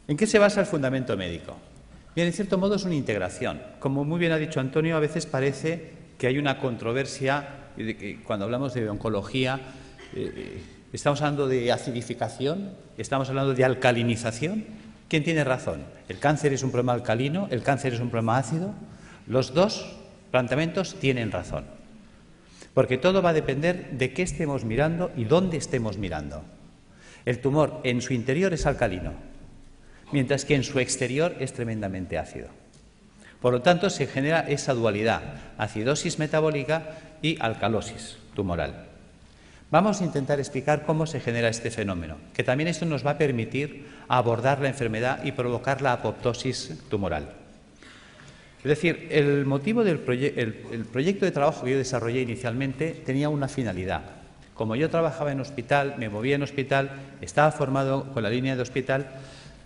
¿En qué se basa el fundamento médico? Bien, en cierto modo es una integración. Como muy bien ha dicho Antonio, a veces parece que hay una controversia cuando hablamos de oncología. Estamos hablando de acidificación, estamos hablando de alcalinización. ¿Quién tiene razón? ¿El cáncer es un problema alcalino? ¿El cáncer es un problema ácido? Los dos planteamientos tienen razón, porque todo va a depender de qué estemos mirando y dónde estemos mirando. El tumor en su interior es alcalino, mientras que en su exterior es tremendamente ácido. Por lo tanto, se genera esa dualidad, acidosis metabólica y alcalosis tumoral. Vamos a intentar explicar cómo se genera este fenómeno, que también esto nos va a permitir abordar la enfermedad y provocar la apoptosis tumoral. Es decir, el motivo del proyecto de trabajo que yo desarrollé inicialmente tenía una finalidad. Como yo trabajaba en hospital, me movía en hospital, estaba formado con la línea de hospital,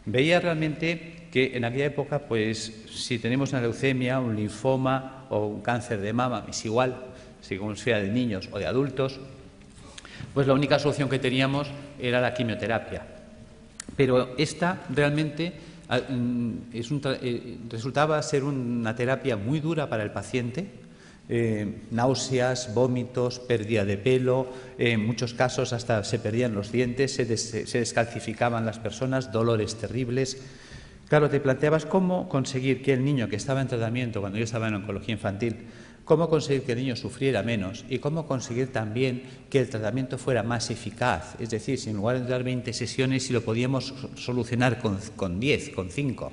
veía realmente que en aquella época, pues, si tenemos una leucemia, un linfoma o un cáncer de mama, es igual, según sea de niños o de adultos, pues la única solución que teníamos era la quimioterapia. Pero esta realmente resultaba ser una terapia muy dura para el paciente, náuseas, vómitos, pérdida de pelo, en muchos casos hasta se perdían los dientes, se descalcificaban las personas, dolores terribles. Claro, te planteabas cómo conseguir que el niño que estaba en tratamiento, cuando yo estaba en oncología infantil, cómo conseguir que el niño sufriera menos y cómo conseguir también que el tratamiento fuera más eficaz. Es decir, si en lugar de dar 20 sesiones, si lo podíamos solucionar con 10, con 5.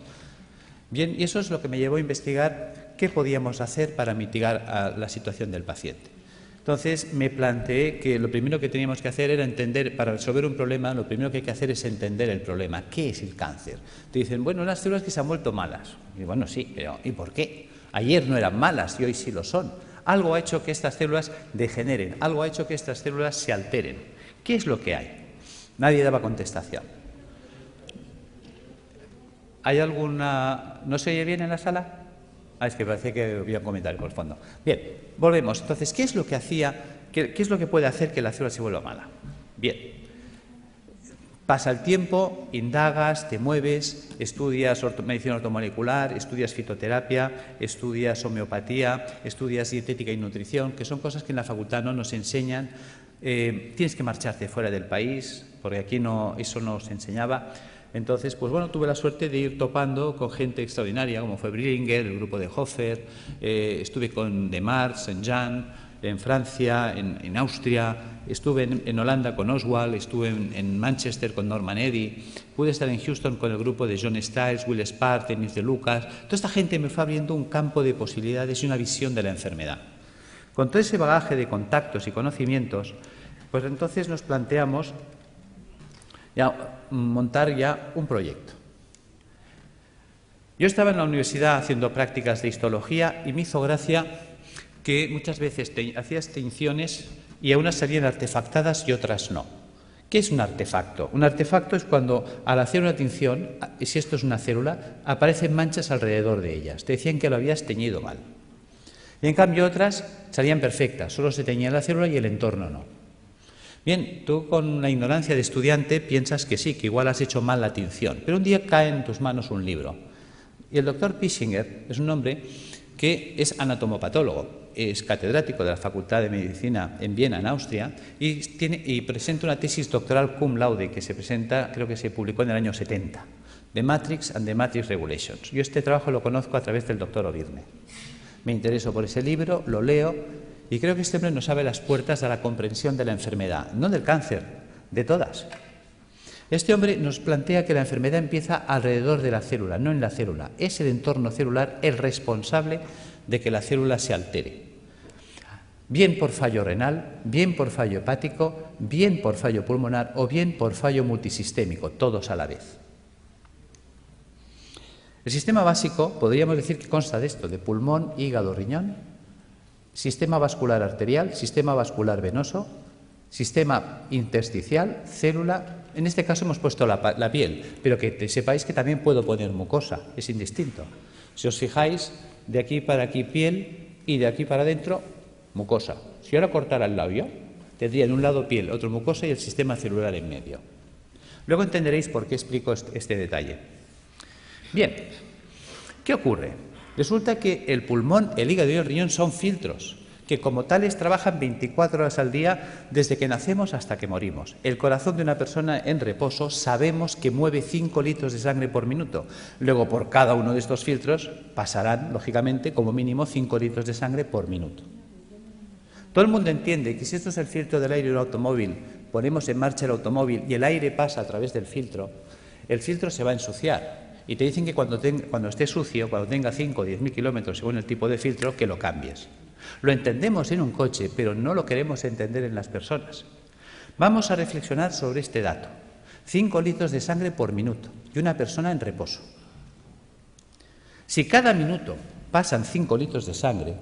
Bien, y eso es lo que me llevó a investigar qué podíamos hacer para mitigar la situación del paciente. Entonces me planteé que lo primero que teníamos que hacer era entender, para resolver un problema, lo primero que hay que hacer es entender el problema. ¿Qué es el cáncer? Te dicen, bueno, unas células que se han vuelto malas. Y bueno, sí, pero ¿y por qué? Ayer no eran malas y hoy sí lo son. Algo ha hecho que estas células degeneren, algo ha hecho que estas células se alteren. ¿Qué es lo que hay? Nadie daba contestación. ¿Hay alguna...? ¿No se oye bien en la sala? Es que parece que había un comentario por el fondo. Bien, volvemos. Entonces, ¿qué es lo que qué es lo que puede hacer que la célula se vuelva mala? Bien. Pasa el tiempo, indagas, te mueves, estudias medicina ortomolecular, estudias fitoterapia, estudias homeopatía, estudias dietética y nutrición, que son cosas que en la facultad no nos enseñan. Tienes que marcharte fuera del país, porque aquí eso no se enseñaba. Entonces, pues bueno, tuve la suerte de ir topando con gente extraordinaria, como fue Brillinger, el grupo de Hofer, estuve con Demars, Saint-Jean, en Francia, en Austria, estuve en Holanda con Oswald, estuve en Manchester con Norman Eddy, pude estar en Houston con el grupo de John Stiles, Will Spark, Denis de Lucas. Toda esta gente me fue abriendo un campo de posibilidades y una visión de la enfermedad. Con todo ese bagaje de contactos y conocimientos, pues entonces nos planteamos montar ya un proyecto. Yo estaba en la universidad haciendo prácticas de histología y me hizo gracia que muchas veces hacías tinciones y unas salían artefactadas y otras no. ¿Qué es un artefacto? Un artefacto es cuando al hacer una tinción, y si esto es una célula, aparecen manchas alrededor de ellas. Te decían que lo habías teñido mal. Y en cambio otras salían perfectas, solo se teñía la célula y el entorno no. Bien, tú con la ignorancia de estudiante piensas que sí, que igual has hecho mal la tinción, pero un día cae en tus manos un libro. Y el doctor Pischinger es un hombre que es anatomopatólogo, es catedrático de la Facultad de Medicina en Viena, en Austria, y presenta una tesis doctoral cum laude que se presenta, creo que se publicó en el año 70, The Matrix and the Matrix Regulations. Yo este trabajo lo conozco a través del doctor Ovirne. Me intereso por ese libro, lo leo, y creo que este hombre nos abre las puertas a la comprensión de la enfermedad, no del cáncer, de todas. Este hombre nos plantea que la enfermedad empieza alrededor de la célula, no en la célula. Es el entorno celular el responsable de que la célula se altere. Bien por fallo renal, bien por fallo hepático, bien por fallo pulmonar o bien por fallo multisistémico, todos a la vez. El sistema básico, podríamos decir que consta de esto, de pulmón, hígado, riñón, sistema vascular arterial, sistema vascular venoso, sistema intersticial, célula. En este caso hemos puesto la piel, pero que sepáis que también puedo poner mucosa, es indistinto. Si os fijáis, de aquí para aquí piel y de aquí para adentro mucosa. Si ahora cortara el labio, tendría en un lado piel, otro mucosa y el sistema celular en medio. Luego entenderéis por qué explico este detalle. Bien, ¿qué ocurre? Resulta que el pulmón, el hígado y el riñón son filtros que como tales trabajan 24 horas al día desde que nacemos hasta que morimos. El corazón de una persona en reposo sabemos que mueve 5 litros de sangre por minuto. Luego, por cada uno de estos filtros pasarán, lógicamente, como mínimo 5 litros de sangre por minuto. Todo el mundo entiende que si esto es el filtro del aire de un automóvil, ponemos en marcha el automóvil y el aire pasa a través del filtro, el filtro se va a ensuciar. Y te dicen que cuando esté sucio, cuando tenga 5 o 10.000 kilómetros según el tipo de filtro, que lo cambies. Lo entendemos en un coche, pero no lo queremos entender en las personas. Vamos a reflexionar sobre este dato. 5 litros de sangre por minuto y una persona en reposo. Si cada minuto pasan 5 litros de sangre,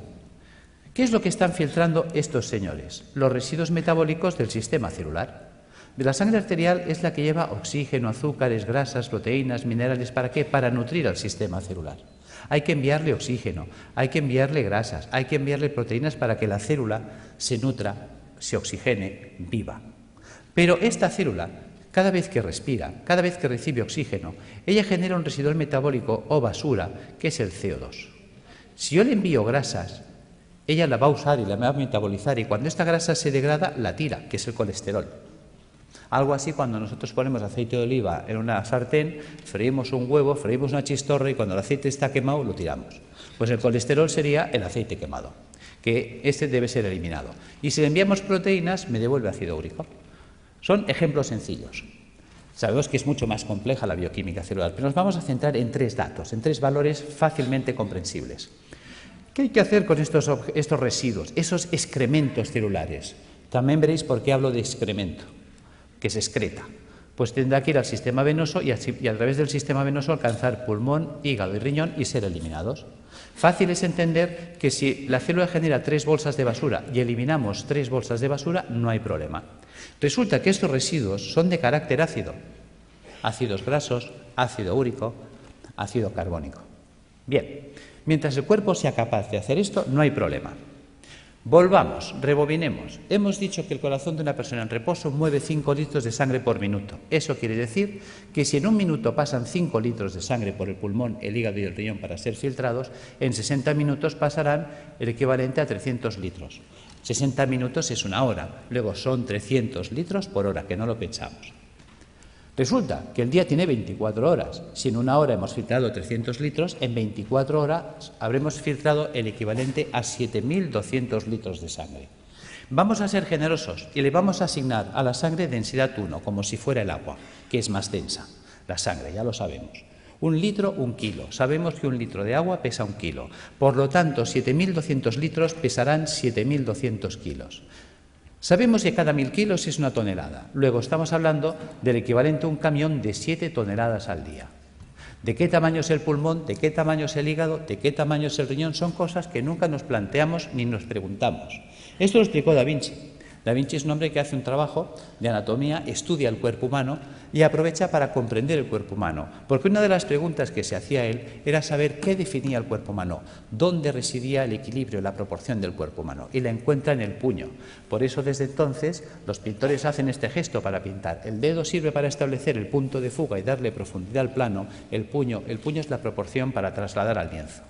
¿qué es lo que están filtrando estos señores? Los residuos metabólicos del sistema celular. De la sangre arterial es la que lleva oxígeno, azúcares, grasas, proteínas, minerales. ¿Para qué? Para nutrir al sistema celular. Hay que enviarle oxígeno, hay que enviarle grasas, hay que enviarle proteínas para que la célula se nutra, se oxigene, viva. Pero esta célula, cada vez que respira, cada vez que recibe oxígeno, ella genera un residual metabólico o basura, que es el CO2. Si yo le envío grasas, ella la va a usar y la va a metabolizar, y cuando esta grasa se degrada, la tira, que es el colesterol. Algo así cuando nosotros ponemos aceite de oliva en una sartén, freímos un huevo, freímos una chistorra y cuando el aceite está quemado lo tiramos. Pues el colesterol sería el aceite quemado, que este debe ser eliminado. Y si le enviamos proteínas, me devuelve ácido úrico. Son ejemplos sencillos. Sabemos que es mucho más compleja la bioquímica celular, pero nos vamos a centrar en 3 datos, en 3 valores fácilmente comprensibles. ¿Qué hay que hacer con estos residuos, esos excrementos celulares? También veréis por qué hablo de excremento, que se excreta. Pues tendrá que ir al sistema venoso y a través del sistema venoso alcanzar pulmón, hígado y riñón y ser eliminados. Fácil es entender que si la célula genera 3 bolsas de basura y eliminamos 3 bolsas de basura, no hay problema. Resulta que estos residuos son de carácter ácido. Ácidos grasos, ácido úrico, ácido carbónico. Bien, mientras el cuerpo sea capaz de hacer esto, no hay problema. Volvamos, rebobinemos. Hemos dicho que el corazón de una persona en reposo mueve 5 litros de sangre por minuto. Eso quiere decir que si en un minuto pasan 5 litros de sangre por el pulmón, el hígado y el riñón para ser filtrados, en 60 minutos pasarán el equivalente a 300 litros. 60 minutos es 1 hora, luego son 300 litros por hora, que no lo pensamos. Resulta que el día tiene 24 horas. Si en 1 hora hemos filtrado 300 litros, en 24 horas habremos filtrado el equivalente a 7.200 litros de sangre. Vamos a ser generosos y le vamos a asignar a la sangre densidad 1, como si fuera el agua, que es más densa. La sangre, ya lo sabemos. 1 litro, 1 kilo. Sabemos que 1 litro de agua pesa 1 kilo. Por lo tanto, 7.200 litros pesarán 7.200 kilos. Sabemos que cada 1.000 kilos es 1 tonelada. Luego estamos hablando del equivalente a un camión de 7 toneladas al día. ¿De qué tamaño es el pulmón? ¿De qué tamaño es el hígado? ¿De qué tamaño es el riñón? Son cosas que nunca nos planteamos ni nos preguntamos. Esto lo explicó Da Vinci. Da Vinci es un hombre que hace un trabajo de anatomía, estudia el cuerpo humano y aprovecha para comprender el cuerpo humano. Porque una de las preguntas que se hacía él era saber qué definía el cuerpo humano, dónde residía el equilibrio, la proporción del cuerpo humano. Y la encuentra en el puño. Por eso desde entonces los pintores hacen este gesto para pintar. El dedo sirve para establecer el punto de fuga y darle profundidad al plano. El puño es la proporción para trasladar al lienzo.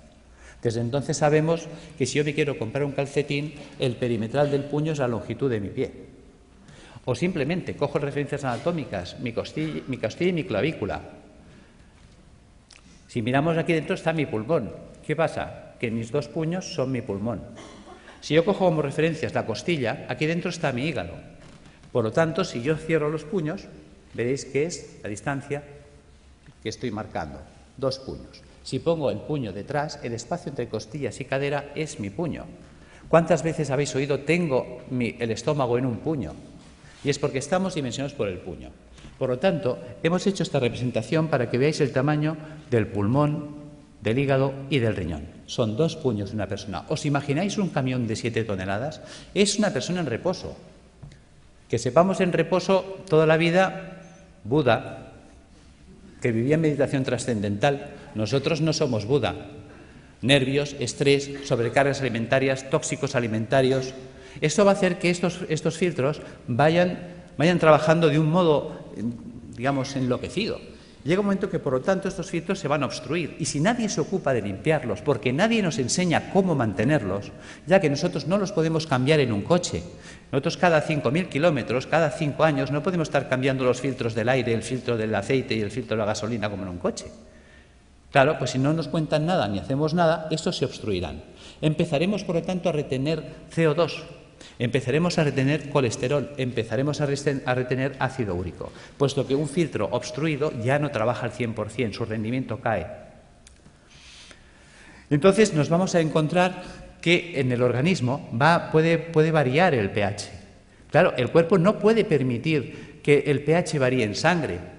Desde entonces sabemos que si yo me quiero comprar un calcetín, el perimetral del puño es la longitud de mi pie. O simplemente cojo referencias anatómicas, mi costilla y mi clavícula. Si miramos aquí dentro está mi pulmón. ¿Qué pasa? Que mis 2 puños son mi pulmón. Si yo cojo como referencias la costilla, aquí dentro está mi hígado. Por lo tanto, si yo cierro los puños, veréis que es la distancia que estoy marcando. 2 puños. Si pongo el puño detrás, el espacio entre costillas y cadera es mi puño. ¿Cuántas veces habéis oído tengo el estómago en un puño? Y es porque estamos dimensionados por el puño. Por lo tanto, hemos hecho esta representación para que veáis el tamaño del pulmón, del hígado y del riñón. Son 2 puños de una persona. ¿Os imagináis un camión de 7 toneladas? Es una persona en reposo. Que sepamos en reposo toda la vida, Buda, que vivía en meditación trascendental. Nosotros no somos Buda. Nervios, estrés, sobrecargas alimentarias, tóxicos alimentarios. Esto va a hacer que estos filtros vayan trabajando de un modo, digamos, enloquecido. Llega un momento que, por lo tanto, estos filtros se van a obstruir. Y si nadie se ocupa de limpiarlos, porque nadie nos enseña cómo mantenerlos, ya que nosotros no los podemos cambiar en un coche. Nosotros cada 5.000 kilómetros, cada 5 años, no podemos estar cambiando los filtros del aire, el filtro del aceite y el filtro de la gasolina como en un coche. Claro, pues si no nos cuentan nada ni hacemos nada, estos se obstruirán. Empezaremos, por lo tanto, a retener CO2. Empezaremos a retener colesterol, empezaremos a retener ácido úrico, puesto que un filtro obstruido ya no trabaja al 100%, su rendimiento cae. Entonces nos vamos a encontrar que en el organismo puede variar el pH. Claro, el cuerpo no puede permitir que el pH varíe en sangre.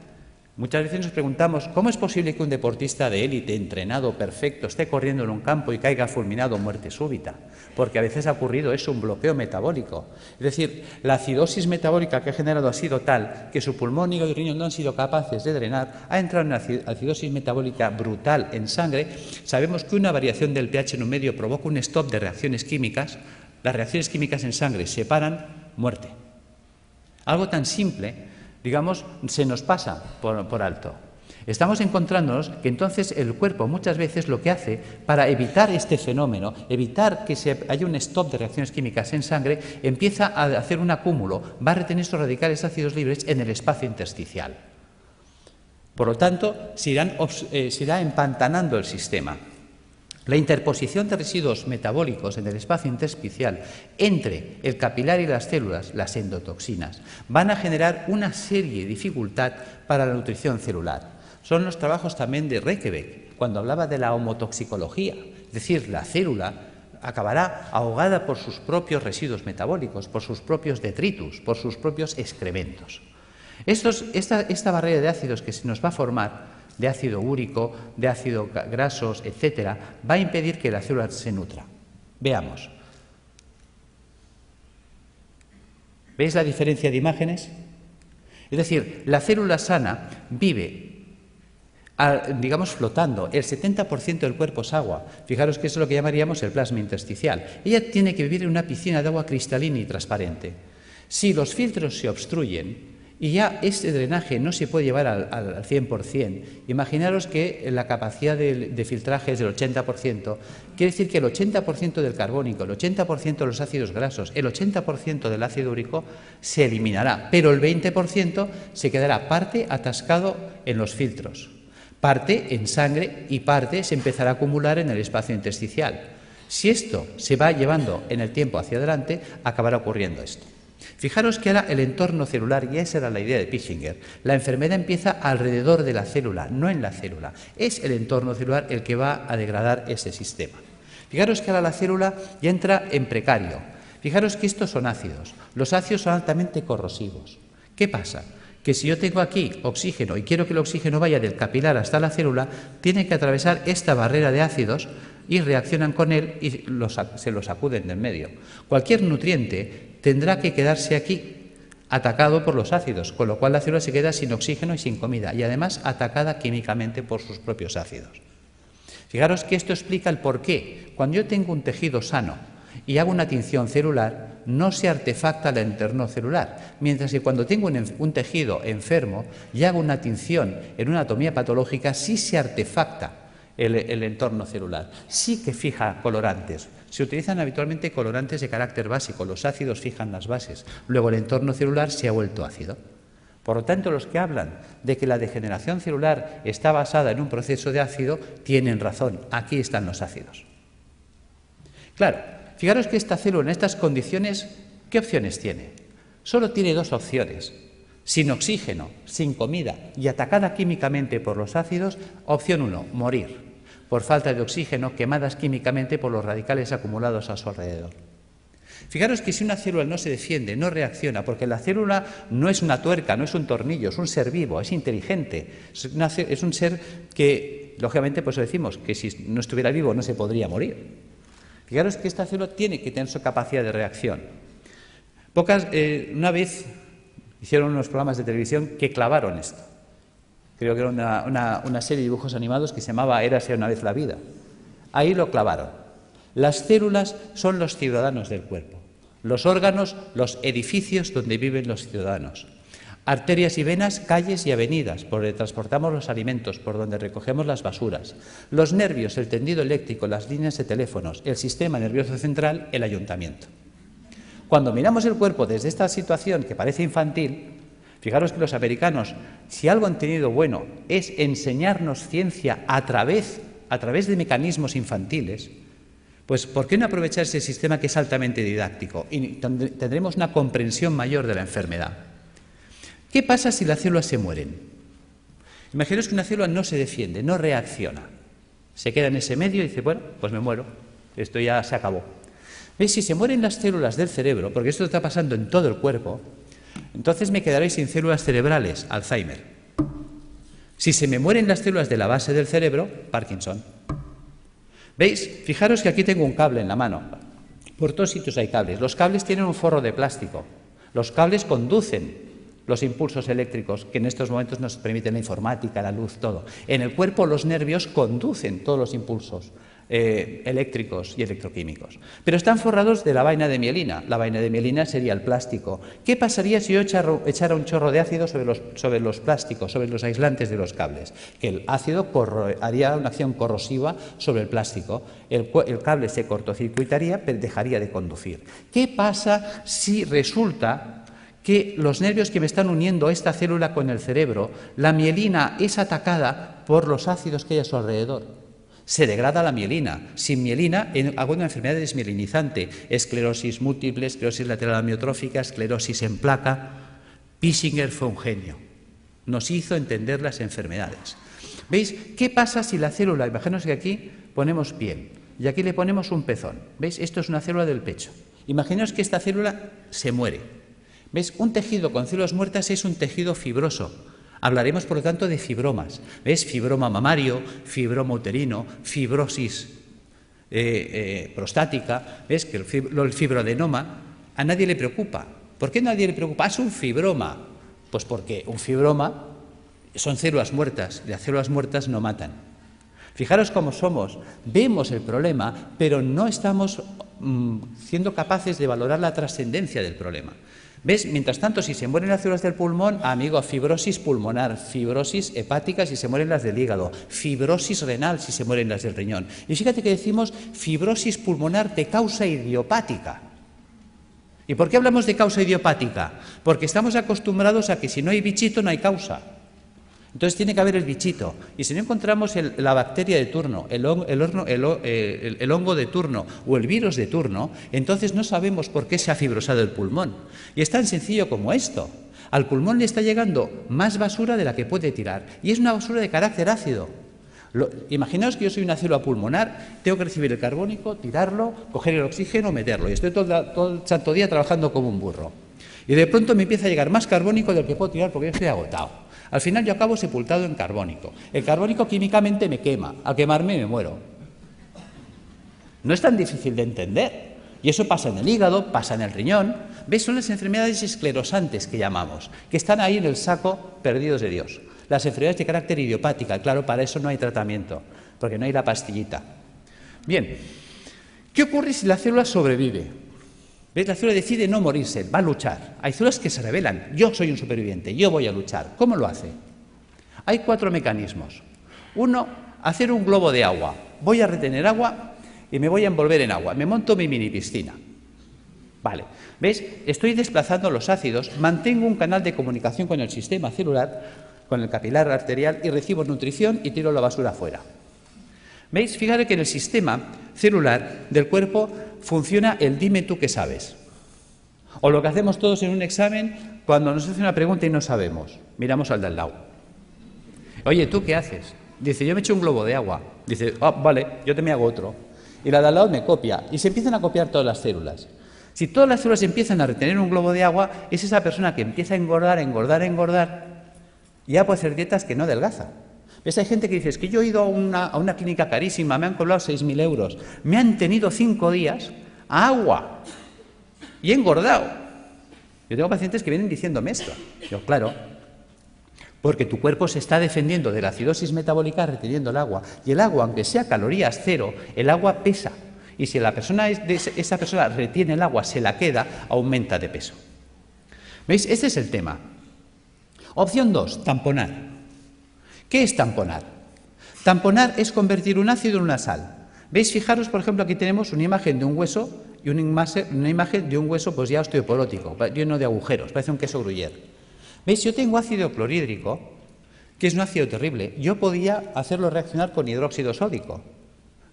Muchas veces nos preguntamos, ¿cómo es posible que un deportista de élite, entrenado, perfecto, esté corriendo en un campo y caiga fulminado o muerte súbita? Porque a veces ha ocurrido eso, un bloqueo metabólico. Es decir, la acidosis metabólica que ha generado ha sido tal que su pulmón, hígado y riñón no han sido capaces de drenar, ha entrado en una acidosis metabólica brutal en sangre. Sabemos que una variación del pH en un medio provoca un stop de reacciones químicas. Las reacciones químicas en sangre se paran, muerte. Algo tan simple, digamos, se nos pasa por alto. Estamos encontrándonos que entonces el cuerpo muchas veces lo que hace para evitar este fenómeno, evitar que haya un stop de reacciones químicas en sangre, empieza a hacer un acúmulo, va a retener estos radicales ácidos libres en el espacio intersticial. Por lo tanto, se irá empantanando el sistema. La interposición de residuos metabólicos en el espacio intersticial entre el capilar y las células, las endotoxinas, van a generar una serie de dificultad para la nutrición celular. Son los trabajos también de Rekebeck, cuando hablaba de la homotoxicología, es decir, la célula acabará ahogada por sus propios residuos metabólicos, por sus propios detritus, por sus propios excrementos. Esta barrera de ácidos que se nos va a formar, de ácido úrico, de ácidos grasos, etcétera, va a impedir que la célula se nutra. Veamos. ¿Veis la diferencia de imágenes? Es decir, la célula sana vive, digamos, flotando. El 70% del cuerpo es agua. Fijaros que eso es lo que llamaríamos el plasma intersticial. Ella tiene que vivir en una piscina de agua cristalina y transparente. Si los filtros se obstruyen, y ya este drenaje no se puede llevar al 100%. Imaginaros que la capacidad de filtraje es del 80%. Quiere decir que el 80% del carbónico, el 80% de los ácidos grasos, el 80% del ácido úrico se eliminará, pero el 20% se quedará parte atascado en los filtros, parte en sangre y parte se empezará a acumular en el espacio intersticial. Si esto se va llevando en el tiempo hacia adelante, acabará ocurriendo esto. Fijaros que ahora el entorno celular, y esa era la idea de Pischinger, la enfermedad empieza alrededor de la célula, no en la célula. Es el entorno celular el que va a degradar ese sistema. Fijaros que ahora la célula ya entra en precario. Fijaros que estos son ácidos. Los ácidos son altamente corrosivos. ¿Qué pasa? Que si yo tengo aquí oxígeno y quiero que el oxígeno vaya del capilar hasta la célula, tiene que atravesar esta barrera de ácidos y reaccionan con él y se los sacuden del medio. Cualquier nutriente tendrá que quedarse aquí atacado por los ácidos, con lo cual la célula se queda sin oxígeno y sin comida, y además atacada químicamente por sus propios ácidos. Fijaros que esto explica el por qué. Cuando yo tengo un tejido sano y hago una tinción celular, no se artefacta el entorno celular, mientras que cuando tengo un tejido enfermo y hago una tinción en una anatomía patológica, sí se artefacta el entorno celular, sí que fija colorantes. Se utilizan habitualmente colorantes de carácter básico, los ácidos fijan las bases, luego el entorno celular se ha vuelto ácido. Por lo tanto, los que hablan de que la degeneración celular está basada en un proceso de ácido, tienen razón, aquí están los ácidos. Claro, fijaros que esta célula en estas condiciones, ¿qué opciones tiene? Solo tiene dos opciones. Sin oxígeno, sin comida y atacada químicamente por los ácidos, opción 1, morir, por falta de oxígeno, quemadas químicamente por los radicales acumulados a su alrededor. Fijaros que si una célula no se defiende, no reacciona, porque la célula no es una tuerca, no es un tornillo, es un ser vivo, es inteligente, es un ser que, lógicamente, pues decimos que si no estuviera vivo no se podría morir. Fijaros que esta célula tiene que tener su capacidad de reacción. Una vez hicieron unos programas de televisión que clavaron esto. Creo que era una serie de dibujos animados que se llamaba Érase una vez la vida. Ahí lo clavaron. Las células son los ciudadanos del cuerpo. Los órganos, los edificios donde viven los ciudadanos. Arterias y venas, calles y avenidas, por donde transportamos los alimentos, por donde recogemos las basuras. Los nervios, el tendido eléctrico, las líneas de teléfonos, el sistema nervioso central, el ayuntamiento. Cuando miramos el cuerpo desde esta situación que parece infantil, fijaros que los americanos, si algo han tenido bueno, es enseñarnos ciencia a través de mecanismos infantiles, pues ¿por qué no aprovechar ese sistema que es altamente didáctico? Y tendremos una comprensión mayor de la enfermedad. ¿Qué pasa si las células se mueren? Imaginaos que una célula no se defiende, no reacciona. Se queda en ese medio y dice, bueno, pues me muero, esto ya se acabó. ¿Veis? Si se mueren las células del cerebro, porque esto está pasando en todo el cuerpo, entonces me quedaré sin células cerebrales, Alzheimer. Si se me mueren las células de la base del cerebro, Parkinson. ¿Veis? Fijaros que aquí tengo un cable en la mano. Por todos sitios hay cables. Los cables tienen un forro de plástico. Los cables conducen los impulsos eléctricos que en estos momentos nos permiten la informática, la luz, todo. En el cuerpo los nervios conducen todos los impulsos eléctricos y electroquímicos. Pero están forrados de la vaina de mielina. La vaina de mielina sería el plástico. ¿Qué pasaría si yo echara un chorro de ácido sobre los plásticos, sobre los aislantes de los cables? Que el ácido haría una acción corrosiva sobre el plástico. El cable se cortocircuitaría, pero dejaría de conducir. ¿Qué pasa si resulta que los nervios que me están uniendo esta célula con el cerebro, la mielina es atacada por los ácidos que hay a su alrededor? Se degrada la mielina. Sin mielina hago una enfermedad desmielinizante, esclerosis múltiple, esclerosis lateral amiotrófica, esclerosis en placa. Pissinger fue un genio. Nos hizo entender las enfermedades. ¿Veis? ¿Qué pasa si la célula, imaginaos que aquí ponemos piel y aquí le ponemos un pezón? ¿Veis? Esto es una célula del pecho. Imaginaos que esta célula se muere. ¿Ves? Un tejido con células muertas es un tejido fibroso. Hablaremos, por lo tanto, de fibromas. ¿Ves? Fibroma mamario, fibroma uterino, fibrosis prostática. ¿Ves? Que el fibroadenoma a nadie le preocupa. ¿Por qué a nadie le preocupa? Es un fibroma. Pues porque un fibroma son células muertas. Las células muertas no matan. Fijaros cómo somos. Vemos el problema, pero no estamos siendo capaces de valorar la trascendencia del problema. ¿Ves? Mientras tanto, si se mueren las células del pulmón, amigo, fibrosis pulmonar, fibrosis hepática si se mueren las del hígado, fibrosis renal si se mueren las del riñón. Y fíjate que decimos fibrosis pulmonar de causa idiopática. ¿Y por qué hablamos de causa idiopática? Porque estamos acostumbrados a que si no hay bichito no hay causa. Entonces tiene que haber el bichito. Y si no encontramos la bacteria de turno, el hongo de turno o el virus de turno, entonces no sabemos por qué se ha fibrosado el pulmón. Y es tan sencillo como esto. Al pulmón le está llegando más basura de la que puede tirar. Y es una basura de carácter ácido. Imaginaos que yo soy una célula pulmonar, tengo que recibir el carbónico, tirarlo, coger el oxígeno, meterlo. Y estoy todo el santo día trabajando como un burro. Y de pronto me empieza a llegar más carbónico del que puedo tirar porque yo estoy agotado. Al final yo acabo sepultado en carbónico. El carbónico químicamente me quema. Al quemarme me muero. No es tan difícil de entender. Y eso pasa en el hígado, pasa en el riñón. ¿Ves? Son las enfermedades esclerosantes que llamamos, que están ahí en el saco perdidos de Dios. Las enfermedades de carácter idiopática. Claro, para eso no hay tratamiento, porque no hay la pastillita. Bien, ¿qué ocurre si la célula sobrevive? ¿Ves? La célula decide no morirse, va a luchar. Hay células que se rebelan. Yo soy un superviviente, yo voy a luchar. ¿Cómo lo hace? Hay 4 mecanismos. Uno, hacer un globo de agua. Voy a retener agua y me voy a envolver en agua. Me monto mi mini piscina. Vale. ¿Ves? Estoy desplazando los ácidos, mantengo un canal de comunicación con el sistema celular, con el capilar arterial y recibo nutrición y tiro la basura fuera. ¿Veis? Fíjate que en el sistema celular del cuerpo funciona el dime tú qué sabes. O lo que hacemos todos en un examen cuando nos hace una pregunta y no sabemos. Miramos al de al lado. Oye, ¿tú qué haces? Dice, yo me echo un globo de agua. Dice, vale, yo te me hago otro. Y la de al lado me copia. Y se empiezan a copiar todas las células. Si todas las células empiezan a retener un globo de agua, es esa persona que empieza a engordar, y ya puede hacer dietas que no adelgaza. ¿Ves? Hay gente que dice, es que yo he ido a una clínica carísima, me han cobrado 6.000 euros, me han tenido 5 días a agua y he engordado. Yo tengo pacientes que vienen diciéndome esto. Yo, claro, porque tu cuerpo se está defendiendo de la acidosis metabólica reteniendo el agua. Y el agua, aunque sea calorías cero, el agua pesa. Y si esa persona retiene el agua, se la queda, aumenta de peso. ¿Veis? Este es el tema. Opción 2, tamponar. ¿Qué es tamponar? Tamponar es convertir un ácido en una sal. ¿Veis? Fijaros, por ejemplo, aquí tenemos una imagen de un hueso y una imagen de un hueso pues ya osteoporótico, lleno de agujeros, parece un queso gruyère. ¿Veis? Yo tengo ácido clorhídrico, que es un ácido terrible. Yo podía hacerlo reaccionar con hidróxido sódico.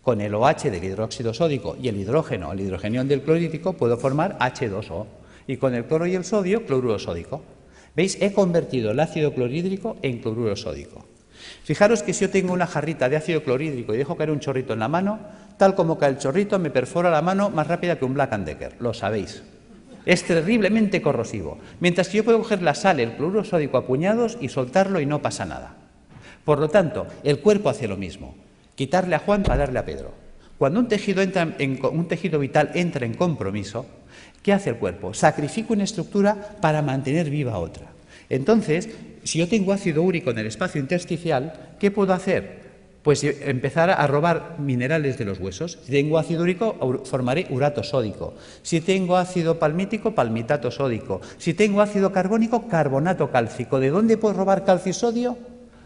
Con el OH del hidróxido sódico y el hidrógeno, el hidrogenión del clorhídrico, puedo formar H2O. Y con el cloro y el sodio, cloruro sódico. ¿Veis? He convertido el ácido clorhídrico en cloruro sódico. Fijaros que si yo tengo una jarrita de ácido clorhídrico y dejo caer un chorrito en la mano, tal como cae el chorrito, me perfora la mano más rápida que un Black & Decker. Lo sabéis. Es terriblemente corrosivo. Mientras que yo puedo coger la sal, el cloruro sódico a puñados y soltarlo y no pasa nada. Por lo tanto, el cuerpo hace lo mismo. Quitarle a Juan para darle a Pedro. Cuando un tejido vital entra en compromiso, ¿qué hace el cuerpo? Sacrifica una estructura para mantener viva otra. Entonces, si yo tengo ácido úrico en el espacio intersticial, ¿qué puedo hacer? Pues empezar a robar minerales de los huesos. Si tengo ácido úrico, formaré urato sódico. Si tengo ácido palmítico, palmitato sódico. Si tengo ácido carbónico, carbonato cálcico. ¿De dónde puedo robar calcio y sodio?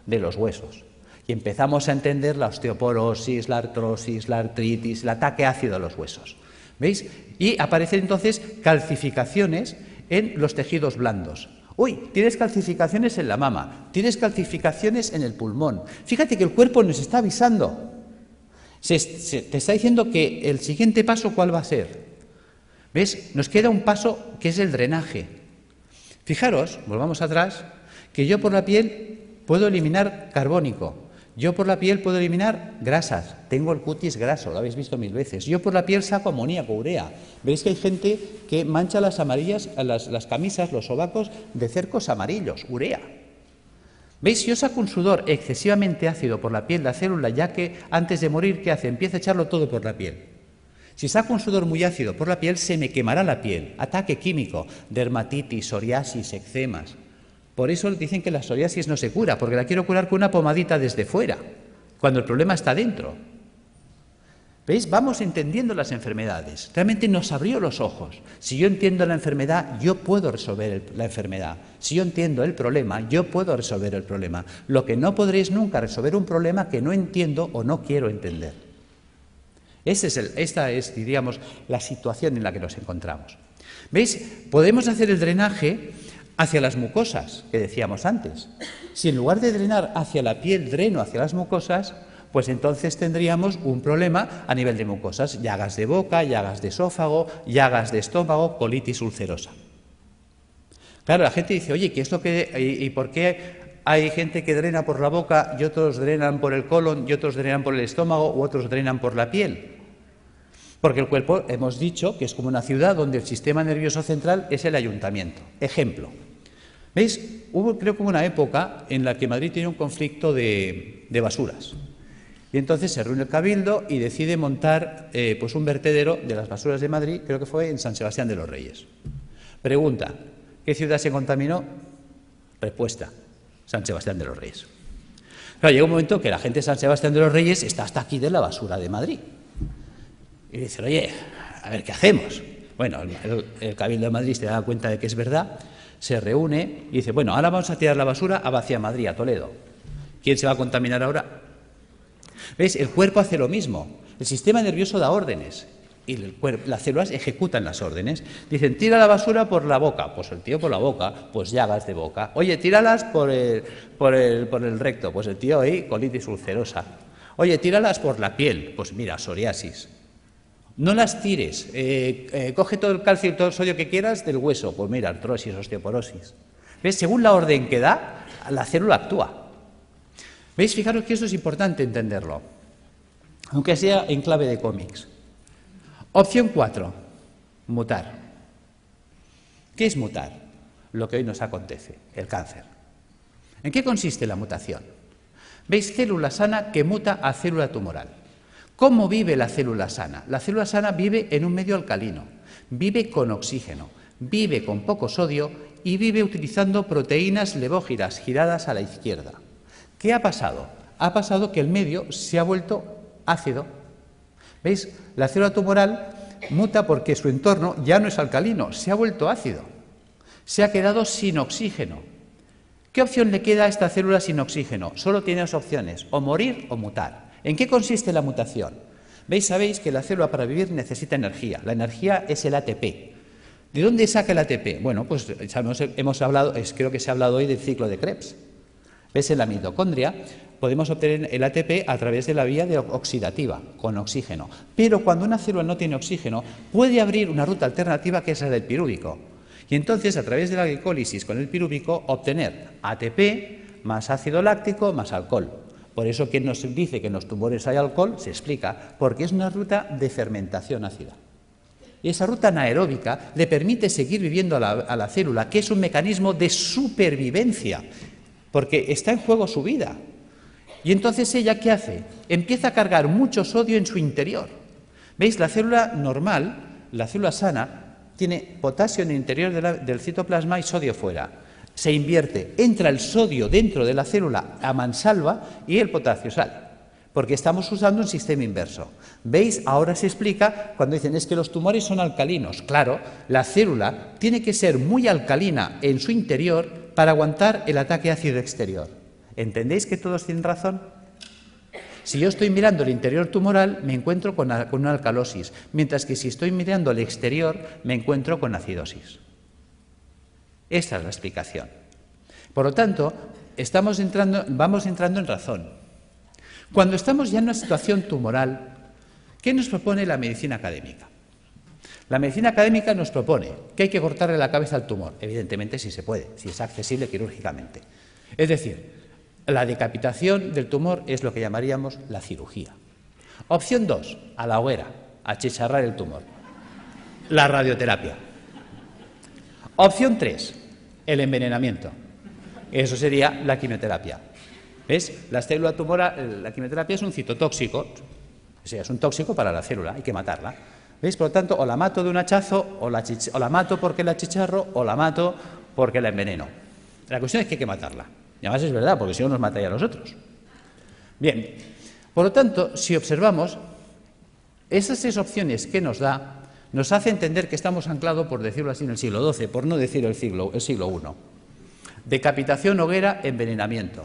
De los huesos. Y empezamos a entender la osteoporosis, la artrosis, la artritis, el ataque ácido a los huesos. ¿Veis? Y aparecen entonces calcificaciones en los tejidos blandos. Uy, tienes calcificaciones en la mama, tienes calcificaciones en el pulmón. Fíjate que el cuerpo nos está avisando. Te está diciendo que el siguiente paso, ¿cuál va a ser? ¿Ves? Nos queda un paso que es el drenaje. Fijaros, volvamos atrás, que yo por la piel puedo eliminar carbónico. Yo por la piel puedo eliminar grasas, tengo el cutis graso, lo habéis visto 1000 veces. Yo por la piel saco amoníaco, urea. Veis que hay gente que mancha las amarillas, las camisas, los sobacos de cercos amarillos, urea. ¿Veis? Si yo saco un sudor excesivamente ácido por la piel de la célula, ya que antes de morir, ¿qué hace? Empieza a echarlo todo por la piel. Si saco un sudor muy ácido por la piel, se me quemará la piel. Ataque químico, dermatitis, psoriasis, eczemas. Por eso dicen que la psoriasis no se cura, porque la quiero curar con una pomadita desde fuera, cuando el problema está dentro. ¿Veis? Vamos entendiendo las enfermedades. Realmente nos abrió los ojos. Si yo entiendo la enfermedad, yo puedo resolver la enfermedad. Si yo entiendo el problema, yo puedo resolver el problema. Lo que no podré es nunca resolver un problema que no entiendo o no quiero entender. Esta es, diríamos, la situación en la que nos encontramos. ¿Veis? Podemos hacer el drenaje hacia las mucosas, que decíamos antes. Si en lugar de drenar hacia la piel, dreno hacia las mucosas, pues entonces tendríamos un problema a nivel de mucosas, llagas de boca, llagas de esófago, llagas de estómago, colitis ulcerosa. Claro, la gente dice, oye, ¿qué es lo que y por qué hay gente que drena por la boca y otros drenan por el colon y otros drenan por el estómago u otros drenan por la piel? Porque el cuerpo, hemos dicho, que es como una ciudad donde el sistema nervioso central es el ayuntamiento. Ejemplo. ¿Veis? Creo que hubo una época en la que Madrid tenía un conflicto de basuras. Y entonces se reúne el Cabildo y decide montar pues un vertedero de las basuras de Madrid, creo que fue en San Sebastián de los Reyes. Pregunta, ¿qué ciudad se contaminó? Respuesta, San Sebastián de los Reyes. Claro, llega un momento que la gente de San Sebastián de los Reyes está hasta aquí de la basura de Madrid. Y dicen, oye, a ver, ¿qué hacemos? Bueno, el Cabildo de Madrid se da cuenta de que es verdad, se reúne y dice, bueno, ahora vamos a tirar la basura hacia Madrid, a Toledo. ¿Quién se va a contaminar ahora? ¿Veis? El cuerpo hace lo mismo. El sistema nervioso da órdenes y las células ejecutan las órdenes. Dicen, tira la basura por la boca. Pues el tío por la boca, pues llagas de boca. Oye, tíralas por el recto. Pues el tío ahí, colitis ulcerosa. Oye, tíralas por la piel. Pues mira, psoriasis. No las tires, coge todo el calcio y todo el sodio que quieras del hueso, pues mira, artrosis, osteoporosis. ¿Ves? Según la orden que da, la célula actúa. ¿Veis? Fijaros que eso es importante entenderlo, aunque sea en clave de cómics. Opción 4, mutar. ¿Qué es mutar? Lo que hoy nos acontece, el cáncer. ¿En qué consiste la mutación? ¿Veis? Célula sana que muta a célula tumoral. ¿Cómo vive la célula sana? La célula sana vive en un medio alcalino, vive con oxígeno, vive con poco sodio y vive utilizando proteínas levógiras giradas a la izquierda. ¿Qué ha pasado? Ha pasado que el medio se ha vuelto ácido. ¿Veis? La célula tumoral muta porque su entorno ya no es alcalino, se ha vuelto ácido. Se ha quedado sin oxígeno. ¿Qué opción le queda a esta célula sin oxígeno? Solo tiene dos opciones, o morir o mutar. ¿En qué consiste la mutación? Sabéis que la célula para vivir necesita energía. La energía es el ATP. ¿De dónde saca el ATP? Bueno, pues hemos hablado, creo que se ha hablado hoy del ciclo de Krebs. ¿Ves? En la mitocondria podemos obtener el ATP a través de la vía oxidativa, con oxígeno. Pero cuando una célula no tiene oxígeno, puede abrir una ruta alternativa que es la del pirúvico. Y entonces, a través de la glicólisis con el pirúvico, obtener ATP más ácido láctico más alcohol. Por eso, quien nos dice que en los tumores hay alcohol, se explica, porque es una ruta de fermentación ácida. Y esa ruta anaeróbica le permite seguir viviendo a la célula, que es un mecanismo de supervivencia, porque está en juego su vida. Y entonces ella, ¿qué hace? Empieza a cargar mucho sodio en su interior. ¿Veis? La célula normal, la célula sana, tiene potasio en el interior del citoplasma y sodio fuera. Se invierte, entra el sodio dentro de la célula a mansalva y el potasio sale, porque estamos usando un sistema inverso. ¿Veis? Ahora se explica cuando dicen es que los tumores son alcalinos. Claro, la célula tiene que ser muy alcalina en su interior para aguantar el ataque ácido exterior. ¿Entendéis que todos tienen razón? Si yo estoy mirando el interior tumoral, me encuentro con una alcalosis, mientras que si estoy mirando el exterior, me encuentro con acidosis. Esta es la explicación. Por lo tanto, vamos entrando en razón. Cuando estamos ya en una situación tumoral, ¿qué nos propone la medicina académica? La medicina académica nos propone que hay que cortarle la cabeza al tumor, evidentemente si se puede, si es accesible quirúrgicamente. Es decir, la decapitación del tumor es lo que llamaríamos la cirugía. Opción 2, a la hoguera, achicharrar el tumor. La radioterapia. Opción 3, el envenenamiento. Eso sería la quimioterapia. ¿Ves? La célula tumoral, la quimioterapia es un citotóxico, o sea, es un tóxico para la célula, hay que matarla. ¿Veis? Por lo tanto, o la mato de un hachazo, o la mato porque la achicharro, o la mato porque la enveneno. La cuestión es que hay que matarla. Y además es verdad, porque si no nos mataría a nosotros. Bien, por lo tanto, si observamos, esas 6 opciones que nos da, nos hace entender que estamos anclados, por decirlo así, en el siglo XII, por no decir el siglo I. Decapitación, hoguera, envenenamiento.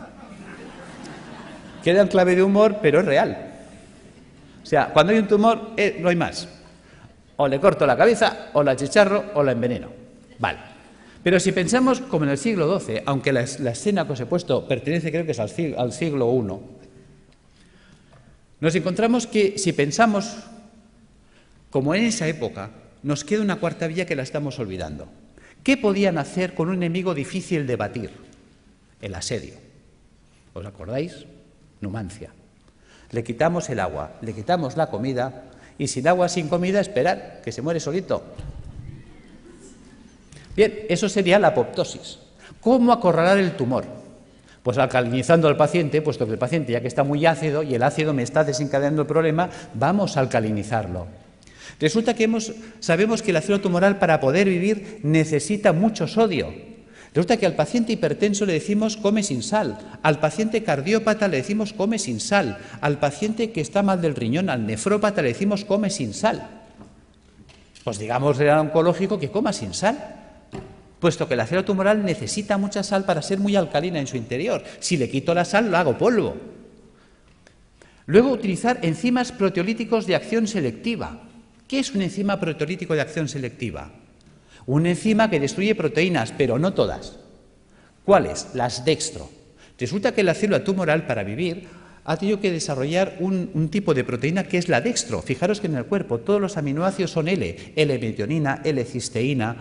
Queda en clave de humor, pero es real. O sea, cuando hay un tumor, no hay más. O le corto la cabeza, o la achicharro, o la enveneno. Vale. Pero si pensamos como en el siglo XII, aunque la escena que os he puesto pertenece, creo que es al siglo I, nos encontramos que si pensamos como en esa época, nos queda una cuarta vía que la estamos olvidando. ¿Qué podían hacer con un enemigo difícil de batir? El asedio. ¿Os acordáis? Numancia. Le quitamos el agua, le quitamos la comida, y sin agua, sin comida, esperar, que se muere solito. Bien, eso sería la apoptosis. ¿Cómo acorralar el tumor? Pues alcalinizando al paciente, puesto que el paciente ya que está muy ácido y el ácido me está desencadenando el problema, vamos a alcalinizarlo. Resulta que sabemos que la célula tumoral para poder vivir necesita mucho sodio. Resulta que al paciente hipertenso le decimos come sin sal, al paciente cardiópata le decimos come sin sal, al paciente que está mal del riñón, al nefrópata le decimos come sin sal. Pues digamos al oncológico que coma sin sal, puesto que la célula tumoral necesita mucha sal para ser muy alcalina en su interior. Si le quito la sal, lo hago polvo. Luego, utilizar enzimas proteolíticos de acción selectiva. ¿Qué es un enzima proteolítico de acción selectiva? Una enzima que destruye proteínas, pero no todas. ¿Cuáles? Las dextro. Resulta que la célula tumoral, para vivir, ha tenido que desarrollar un tipo de proteína que es la dextro. Fijaros que en el cuerpo todos los aminoácidos son L-metionina, L-cisteína,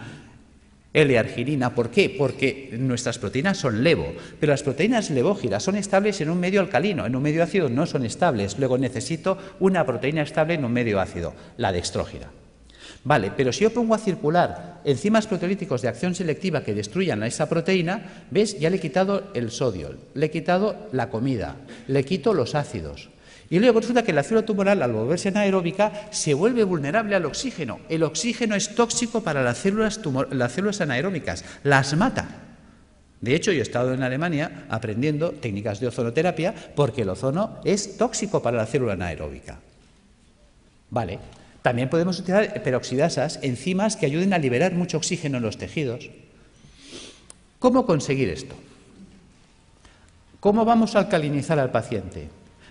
L-arginina. ¿Por qué? Porque nuestras proteínas son levo, pero las proteínas levógiras son estables en un medio alcalino, en un medio ácido no son estables. Luego necesito una proteína estable en un medio ácido, la dextrógira. Vale, pero si yo pongo a circular enzimas proteolíticos de acción selectiva que destruyan a esa proteína, ¿ves? Ya le he quitado el sodio, le he quitado la comida, le quito los ácidos. Y luego resulta que la célula tumoral, al volverse anaeróbica, se vuelve vulnerable al oxígeno. El oxígeno es tóxico para las células anaeróbicas, las mata. De hecho, yo he estado en Alemania aprendiendo técnicas de ozonoterapia porque el ozono es tóxico para la célula anaeróbica. Vale. También podemos utilizar peroxidasas, enzimas que ayuden a liberar mucho oxígeno en los tejidos. ¿Cómo conseguir esto? ¿Cómo vamos a alcalinizar al paciente?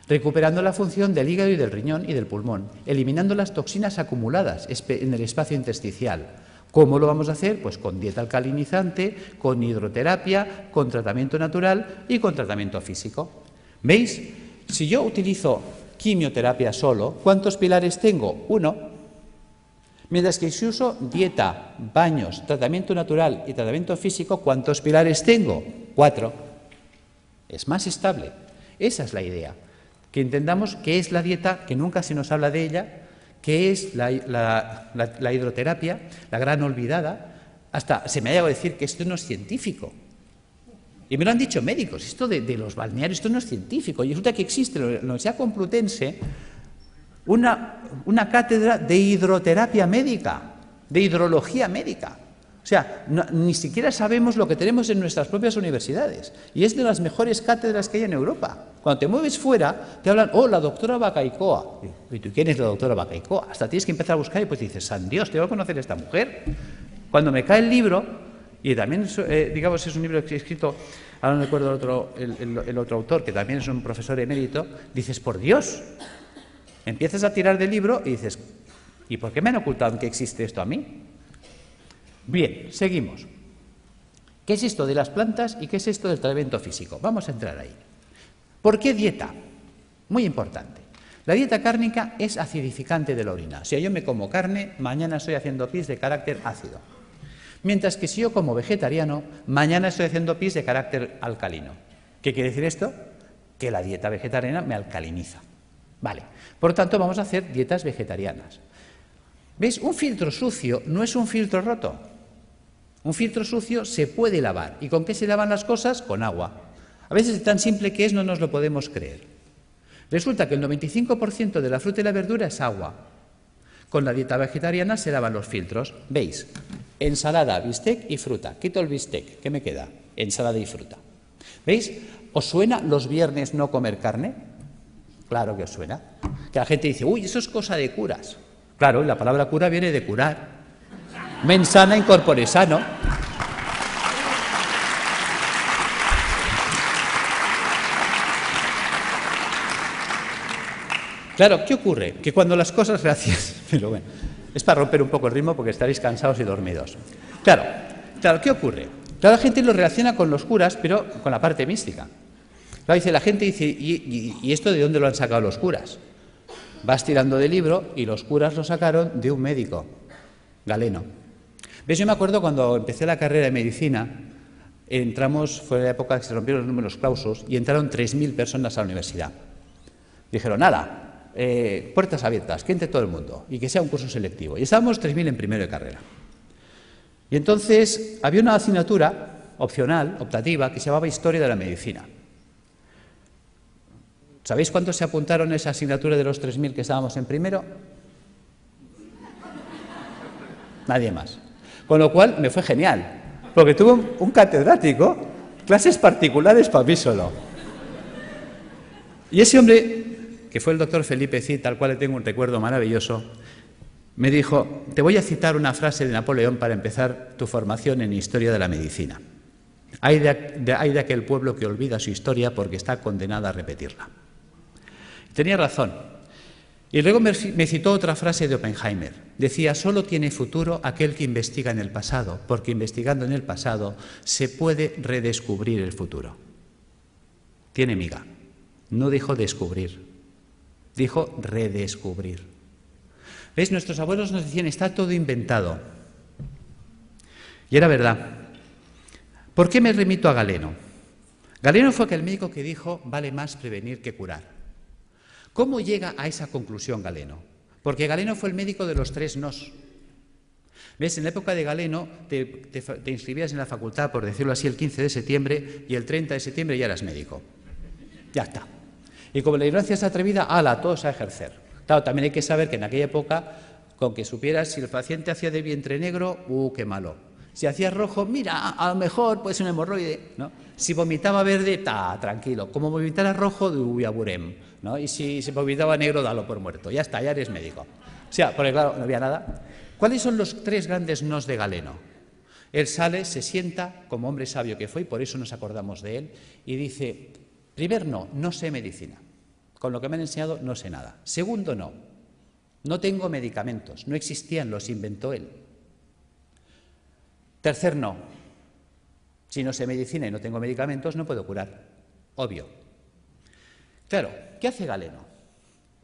Recuperando la función del hígado y del riñón y del pulmón, eliminando las toxinas acumuladas en el espacio intersticial. ¿Cómo lo vamos a hacer? Pues con dieta alcalinizante, con hidroterapia, con tratamiento natural y con tratamiento físico. ¿Veis? Si yo utilizo quimioterapia solo, ¿cuántos pilares tengo? 1. Mientras que si uso dieta, baños, tratamiento natural y tratamiento físico, ¿cuántos pilares tengo? 4. Es más estable. Esa es la idea. Que entendamos qué es la dieta, que nunca se nos habla de ella, qué es la hidroterapia, la gran olvidada. Hasta se me ha llegado a decir que esto no es científico. Y me lo han dicho médicos, esto de los balnearios, esto no es científico. Y resulta que existe en la Universidad Complutense una cátedra de hidroterapia médica, de hidrología médica. O sea, ni siquiera sabemos lo que tenemos en nuestras propias universidades. Y es de las mejores cátedras que hay en Europa. Cuando te mueves fuera, te hablan, la doctora Bacaicoa. ¿Y tú quién es la doctora Bacaicoa? Hasta tienes que empezar a buscar y pues dices, ¡san Dios, tengo que conocer a esta mujer! Cuando me cae el libro, y también, digamos, es un libro que he escrito, ahora no recuerdo el otro autor, que también es un profesor emérito, dices, ¡por Dios! Empiezas a tirar del libro y dices, ¿y por qué me han ocultado que existe esto a mí? Bien, seguimos. ¿Qué es esto de las plantas y qué es esto del tratamiento físico? Vamos a entrar ahí. ¿Por qué dieta? Muy importante. La dieta cárnica es acidificante de la orina. Si yo me como carne, mañana estoy haciendo pis de carácter ácido. Mientras que si yo como vegetariano, mañana estoy haciendo pis de carácter alcalino. ¿Qué quiere decir esto? Que la dieta vegetariana me alcaliniza. Vale. Por lo tanto, vamos a hacer dietas vegetarianas. ¿Veis? Un filtro sucio no es un filtro roto. Un filtro sucio se puede lavar. ¿Y con qué se lavan las cosas? Con agua. A veces tan simple que es no nos lo podemos creer. Resulta que el 95% de la fruta y la verdura es agua. Con la dieta vegetariana se lavan los filtros. ¿Veis? Ensalada, bistec y fruta. Quito el bistec. ¿Qué me queda? Ensalada y fruta. ¿Veis? ¿Os suena los viernes no comer carne? Claro que os suena. Que la gente dice, uy, eso es cosa de curas. Claro, la palabra cura viene de curar. Mens sana in corpore sano. Claro, ¿qué ocurre? Que cuando las cosas gracias, pero bueno, es para romper un poco el ritmo porque estaréis cansados y dormidos. Claro, ¿qué ocurre? Claro, la gente lo relaciona con los curas, pero con la parte mística. Claro, la gente dice, ¿y esto de dónde lo han sacado los curas? Vas tirando del libro y los curas lo sacaron de un médico, Galeno. ¿Ves? Yo me acuerdo cuando empecé la carrera de medicina, fue la época que se rompieron los números clausus y entraron 3.000 personas a la universidad. Dijeron, nada, puertas abiertas, que entre todo el mundo y que sea un curso selectivo. Y estábamos 3.000 en primero de carrera. Y entonces había una asignatura opcional, optativa, que se llamaba Historia de la Medicina. ¿Sabéis cuántos se apuntaron a esa asignatura de los 3.000 que estábamos en primero? Nadie más. Con lo cual me fue genial, porque tuve un catedrático, clases particulares para mí solo. Y ese hombre, que fue el doctor Felipe Cid, al cual le tengo un recuerdo maravilloso, me dijo, te voy a citar una frase de Napoleón para empezar tu formación en Historia de la Medicina. Hay de aquel pueblo que olvida su historia porque está condenada a repetirla. Tenía razón. Y luego me citó otra frase de Oppenheimer. Decía, solo tiene futuro aquel que investiga en el pasado, porque investigando en el pasado se puede redescubrir el futuro. Tiene miga. No dijo descubrir, dijo redescubrir. ¿Veis? Nuestros abuelos nos decían, está todo inventado. Y era verdad. ¿Por qué me remito a Galeno? Galeno fue aquel médico que dijo, vale más prevenir que curar. ¿Cómo llega a esa conclusión Galeno? Porque Galeno fue el médico de los 3 nos. ¿Ves? En la época de Galeno te inscribías en la facultad, por decirlo así, el 15 de septiembre y el 30 de septiembre ya eras médico. Ya está. Y como la ignorancia es atrevida, ¡hala!, todos a ejercer. Claro, también hay que saber que en aquella época, con que supieras si el paciente hacía de vientre negro, qué malo. Si hacía rojo, mira, a lo mejor puede ser un hemorroide, ¿no? Si vomitaba verde, tranquilo. Como vomitara rojo, aburem, ¿no? Y si se vomitaba negro, dalo por muerto. Ya está, ya eres médico. O sea, porque claro, no había nada. ¿Cuáles son los 3 grandes nos de Galeno? Él sale, se sienta, como hombre sabio que fue, y por eso nos acordamos de él, y dice, Primero, no sé medicina. Con lo que me han enseñado no sé nada. Segundo, no tengo medicamentos. No existían, los inventó él. Tercer, no. Si no sé medicina y no tengo medicamentos, no puedo curar. Obvio. Claro, ¿qué hace Galeno?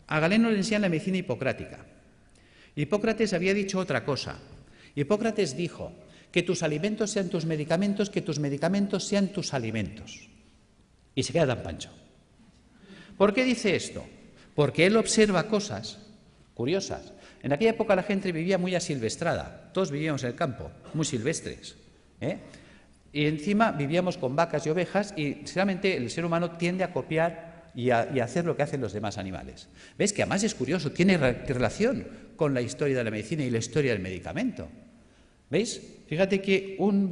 A Galeno le enseñan la medicina hipocrática. Hipócrates había dicho otra cosa. Hipócrates dijo que tus alimentos sean tus medicamentos, que tus medicamentos sean tus alimentos. Y se queda tan pancho. ¿Por qué dice esto? Porque él observa cosas curiosas. En aquella época la gente vivía muy asilvestrada. Todos vivíamos en el campo, muy silvestres. Y encima vivíamos con vacas y ovejas y realmente el ser humano tiende a copiar y a hacer lo que hacen los demás animales. ¿Ves? Que además es curioso, tiene relación con la historia de la medicina y la historia del medicamento. ¿Veis? Fíjate que un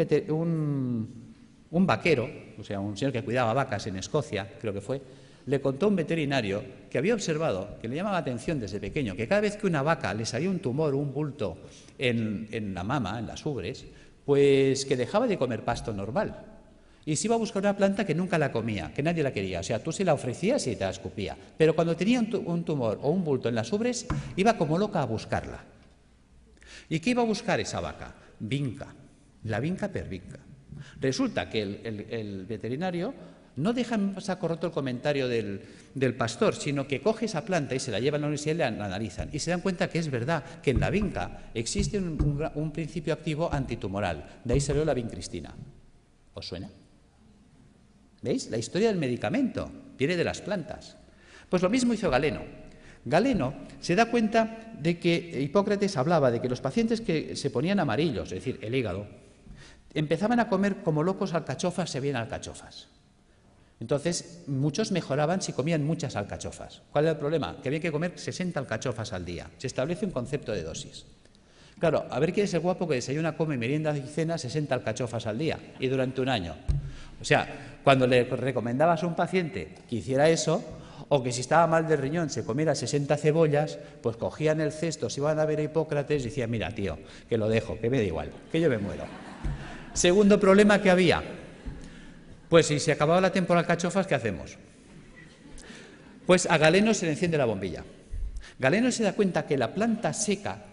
vaquero, o sea, un señor que cuidaba vacas en Escocia, creo que fue, le contó a un veterinario que había observado, que le llamaba la atención desde pequeño, que cada vez que una vaca le salía un tumor o un bulto en la mama, en las ubres, pues que dejaba de comer pasto normal y se iba a buscar una planta que nunca la comía, que nadie la quería. O sea, tú se la ofrecías y te la escupía. Pero cuando tenía un tumor o un bulto en las ubres, iba como loca a buscarla. ¿Y qué iba a buscar esa vaca? Vinca, la vinca per vinca. Resulta que el veterinario no deja en saco roto el comentario del pastor, sino que coge esa planta y se la lleva a la universidad y la analizan. Y se dan cuenta que es verdad, que en la vinca existe un principio activo antitumoral. De ahí salió la vincristina. ¿Os suena? ¿Veis? La historia del medicamento viene de las plantas. Pues lo mismo hizo Galeno. Galeno se da cuenta de que Hipócrates hablaba de que los pacientes que se ponían amarillos, es decir, el hígado, empezaban a comer como locos alcachofas, se veían alcachofas. Entonces, muchos mejoraban si comían muchas alcachofas. ¿Cuál era el problema? Que había que comer 60 alcachofas al día. Se establece un concepto de dosis. Claro, a ver quién es el guapo que desayuna, come, merienda y cena 60 alcachofas al día y durante un año. O sea, cuando le recomendabas a un paciente que hiciera eso, o que si estaba mal del riñón se comiera 60 cebollas, pues cogían el cesto, se iban a ver a Hipócrates y decían, mira, tío, que lo dejo, que me da igual, que yo me muero. Segundo problema que había, pues si se acababa la temporada de alcachofas, ¿qué hacemos? Pues a Galeno se le enciende la bombilla. Galeno se da cuenta que la planta seca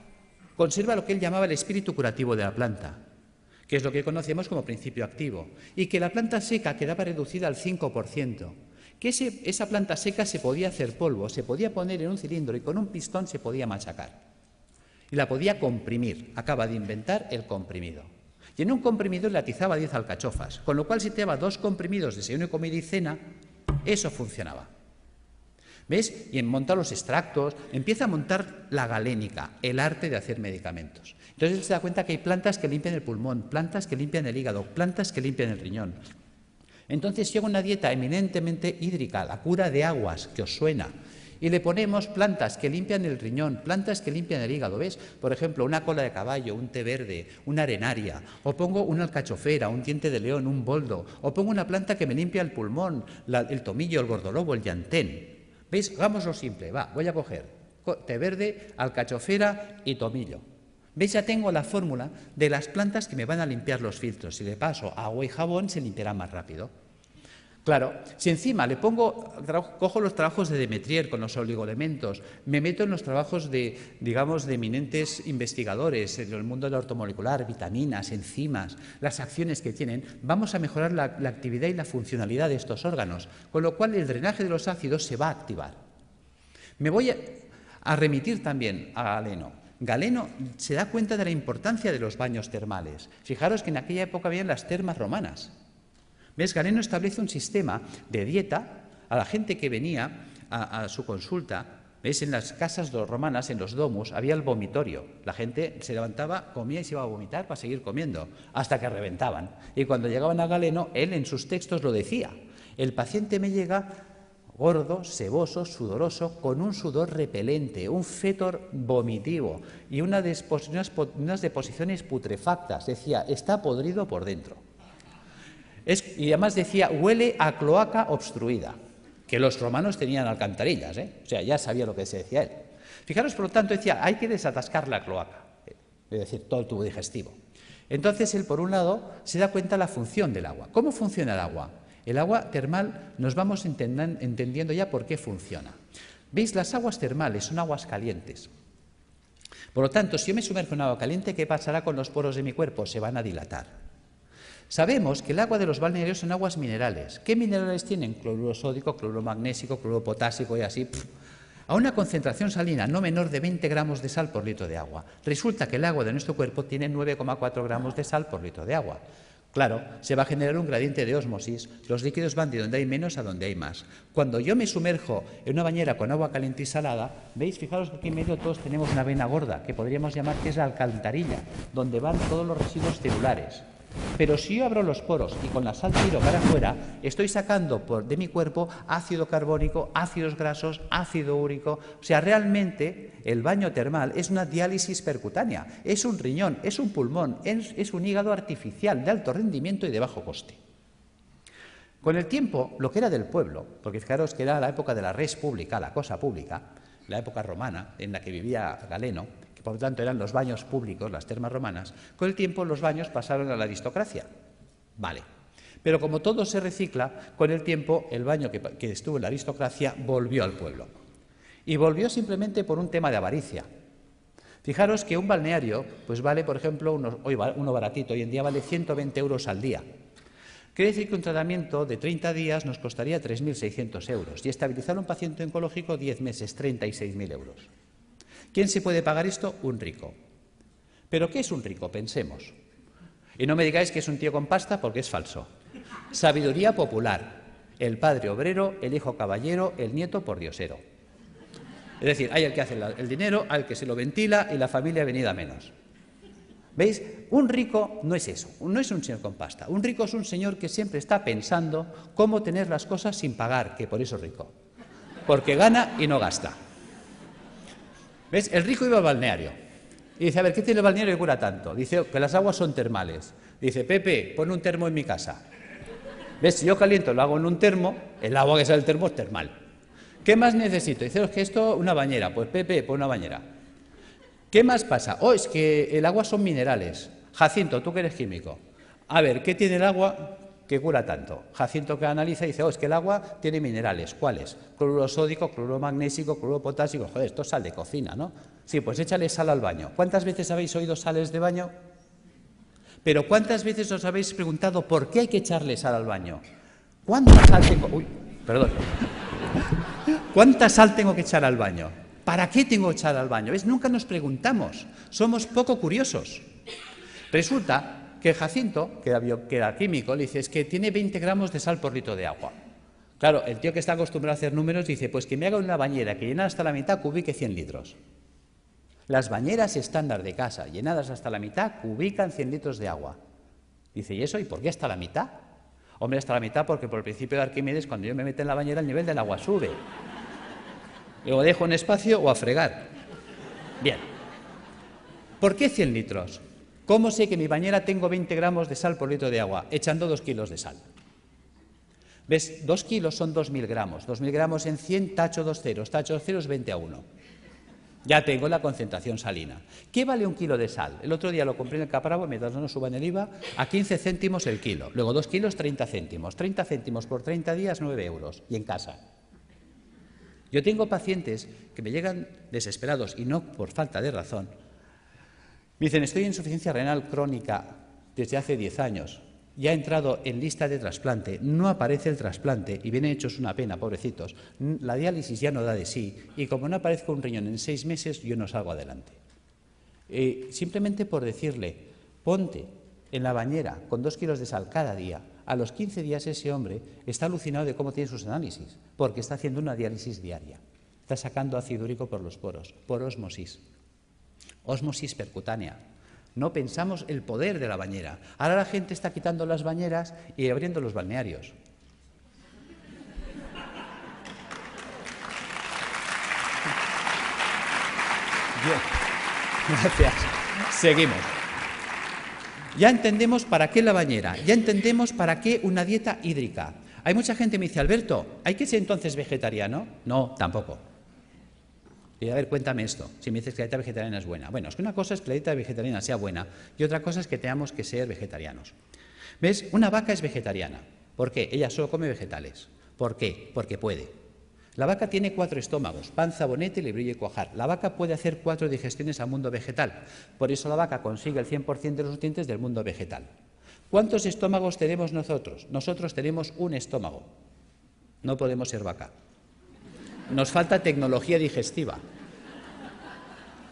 conserva lo que él llamaba el espíritu curativo de la planta, que es lo que conocemos como principio activo, y que la planta seca quedaba reducida al 5%, que esa planta seca se podía hacer polvo, se podía poner en un cilindro y con un pistón se podía machacar. Y la podía comprimir, acaba de inventar el comprimido. Y en un comprimido le atizaba 10 alcachofas, con lo cual si te daba 2 comprimidos de desayuno, comida y cena, eso funcionaba. ¿Ves? Y en montar los extractos, empieza a montar la galénica, el arte de hacer medicamentos. Entonces él se da cuenta que hay plantas que limpian el pulmón, plantas que limpian el hígado, plantas que limpian el riñón. Entonces llega una dieta eminentemente hídrica, la cura de aguas, que os suena, y le ponemos plantas que limpian el riñón, plantas que limpian el hígado, ¿ves? Por ejemplo, una cola de caballo, un té verde, una arenaria, o pongo una alcachofera, un diente de león, un boldo, o pongo una planta que me limpia el pulmón, el tomillo, el gordolobo, el llantén. ¿Veis? Hagámoslo simple, va, voy a coger té verde, alcachofera y tomillo. ¿Veis? Ya tengo la fórmula de las plantas que me van a limpiar los filtros. Si le paso agua y jabón, se limpiará más rápido. Claro, si encima le cojo los trabajos de Demetrier con los oligoelementos, me meto en los trabajos de eminentes investigadores en el mundo de la ortomolecular, vitaminas, enzimas, las acciones que tienen, vamos a mejorar la actividad y la funcionalidad de estos órganos, con lo cual el drenaje de los ácidos se va a activar. Me voy a remitir también a Galeno. Galeno se da cuenta de la importancia de los baños termales. Fijaros que en aquella época habían las termas romanas. ¿Ves? Galeno establece un sistema de dieta a la gente que venía a su consulta. ¿Ves? En las casas romanas, en los domus, había el vomitorio. La gente se levantaba, comía y se iba a vomitar para seguir comiendo, hasta que reventaban. Y cuando llegaban a Galeno, él en sus textos lo decía. El paciente me llega gordo, seboso, sudoroso, con un sudor repelente, un fétor vomitivo y unas deposiciones putrefactas. Decía, está podrido por dentro. Y además decía, huele a cloaca obstruida, que los romanos tenían alcantarillas, o sea, ya sabía lo que se decía él. Fijaros, por lo tanto, decía, hay que desatascar la cloaca, es decir, todo el tubo digestivo. Entonces, él, por un lado, se da cuenta de la función del agua. ¿Cómo funciona el agua? El agua termal nos vamos entendiendo ya por qué funciona. ¿Veis? Las aguas termales son aguas calientes. Por lo tanto, si yo me sumerjo en agua caliente, ¿qué pasará con los poros de mi cuerpo? Se van a dilatar. Sabemos que el agua de los balnearios son aguas minerales. ¿Qué minerales tienen? Cloruro sódico, cloruro magnésico, cloruro potásico y así. A una concentración salina no menor de 20 gramos de sal por litro de agua. Resulta que el agua de nuestro cuerpo tiene 9,4 gramos de sal por litro de agua. Claro, se va a generar un gradiente de ósmosis. Los líquidos van de donde hay menos a donde hay más. Cuando yo me sumerjo en una bañera con agua caliente y salada, ¿veis? Fijaros que aquí en medio todos tenemos una vena gorda, que podríamos llamar que es la alcantarilla, donde van todos los residuos celulares. Pero si yo abro los poros y con la sal tiro para afuera, estoy sacando de mi cuerpo ácido carbónico, ácidos grasos, ácido úrico. O sea, realmente el baño termal es una diálisis percutánea, es un riñón, es un pulmón, es un hígado artificial de alto rendimiento y de bajo coste. Con el tiempo, lo que era del pueblo, porque fijaros que era la época de la res pública, la cosa pública, la época romana en la que vivía Galeno, que por lo tanto eran los baños públicos, las termas romanas, con el tiempo los baños pasaron a la aristocracia. Vale. Pero como todo se recicla, con el tiempo el baño que estuvo en la aristocracia volvió al pueblo. Y volvió simplemente por un tema de avaricia. Fijaros que un balneario pues vale, por ejemplo, uno baratito, hoy en día vale 120 euros al día. Quiere decir que un tratamiento de 30 días nos costaría 3.600 euros y estabilizar a un paciente oncológico 10 meses, 36.000 euros. ¿Quién se puede pagar esto? Un rico. ¿Pero qué es un rico? Pensemos. Y no me digáis que es un tío con pasta porque es falso. Sabiduría popular. El padre obrero, el hijo caballero, el nieto pordiosero. Es decir, hay el que hace el dinero, al que se lo ventila y la familia venida menos. ¿Veis? Un rico no es eso, no es un señor con pasta. Un rico es un señor que siempre está pensando cómo tener las cosas sin pagar, que por eso es rico. Porque gana y no gasta. ¿Ves? El rico iba al balneario y dice, a ver, ¿qué tiene el balneario que cura tanto? Dice que las aguas son termales. Dice, Pepe, pon un termo en mi casa. ¿Ves? Si yo caliento, lo hago en un termo, el agua que sale del termo es termal. ¿Qué más necesito? Dice, es que esto, una bañera. Pues Pepe, pon una bañera. ¿Qué más pasa? Oh, es que el agua son minerales. Jacinto, tú que eres químico. A ver, ¿qué tiene el agua que cura tanto? Jacinto que analiza y dice, oh, es que el agua tiene minerales. ¿Cuáles? Cloruro sódico, cloruro magnésico, cloruro potásico. Joder, esto es sal de cocina, ¿no? Sí, pues échale sal al baño. ¿Cuántas veces habéis oído sales de baño? Pero ¿cuántas veces os habéis preguntado por qué hay que echarle sal al baño? ¿Cuánta sal tengo? Uy, perdón. ¿Cuánta sal tengo que echar al baño? ¿Para qué tengo que echar al baño? ¿Ves? Nunca nos preguntamos. Somos poco curiosos. Resulta que Jacinto, que era químico, le dice, es que tiene 20 gramos de sal por litro de agua. Claro, el tío que está acostumbrado a hacer números dice, pues que me haga una bañera que llena hasta la mitad cubique 100 litros. Las bañeras estándar de casa, llenadas hasta la mitad, cubican 100 litros de agua. Dice, ¿y eso? ¿Y por qué hasta la mitad? Hombre, hasta la mitad porque por el principio de Arquímedes, cuando yo me meto en la bañera, el nivel del agua sube. O dejo en espacio o a fregar. Bien. ¿Por qué 100 litros? ¿Cómo sé que en mi bañera tengo 20 gramos de sal por litro de agua? Echando 2 kilos de sal. ¿Ves? 2 kilos son 2.000 gramos. 2.000 gramos en 100, tacho 2 ceros. Tacho 2 ceros, 20:1. Ya tengo la concentración salina. ¿Qué vale un kilo de sal? El otro día lo compré en el Capravo, mientras no nos suban el IVA, a 15 céntimos el kilo. Luego 2 kilos, 30 céntimos. 30 céntimos por 30 días, 9 euros. Y en casa. Yo tengo pacientes que me llegan desesperados, y no por falta de razón. Me dicen, estoy en insuficiencia renal crónica desde hace 10 años. Ya he entrado en lista de trasplante, no aparece el trasplante y vienen hechos una pena, pobrecitos. La diálisis ya no da de sí y como no aparezca un riñón en 6 meses, yo no salgo adelante. Simplemente por decirle, ponte en la bañera con 2 kilos de sal cada día, a los 15 días ese hombre está alucinado de cómo tiene sus análisis, porque está haciendo una diálisis diaria. Está sacando ácido úrico por los poros, por ósmosis. Ósmosis percutánea. No pensamos el poder de la bañera. Ahora la gente está quitando las bañeras y abriendo los balnearios. Bien. Gracias. Seguimos. Ya entendemos para qué la bañera, ya entendemos para qué una dieta hídrica. Hay mucha gente que me dice, Alberto, ¿hay que ser entonces vegetariano? No, tampoco. Y a ver, cuéntame esto, si me dices que la dieta vegetariana es buena. Bueno, es que una cosa es que la dieta vegetariana sea buena y otra cosa es que tengamos que ser vegetarianos. ¿Ves? Una vaca es vegetariana. ¿Por qué? Ella solo come vegetales. ¿Por qué? Porque puede. La vaca tiene 4 estómagos, panza, bonete, lebrillo y cuajar. La vaca puede hacer 4 digestiones al mundo vegetal. Por eso la vaca consigue el 100% de los nutrientes del mundo vegetal. ¿Cuántos estómagos tenemos nosotros? Nosotros tenemos un estómago. No podemos ser vaca. Nos falta tecnología digestiva.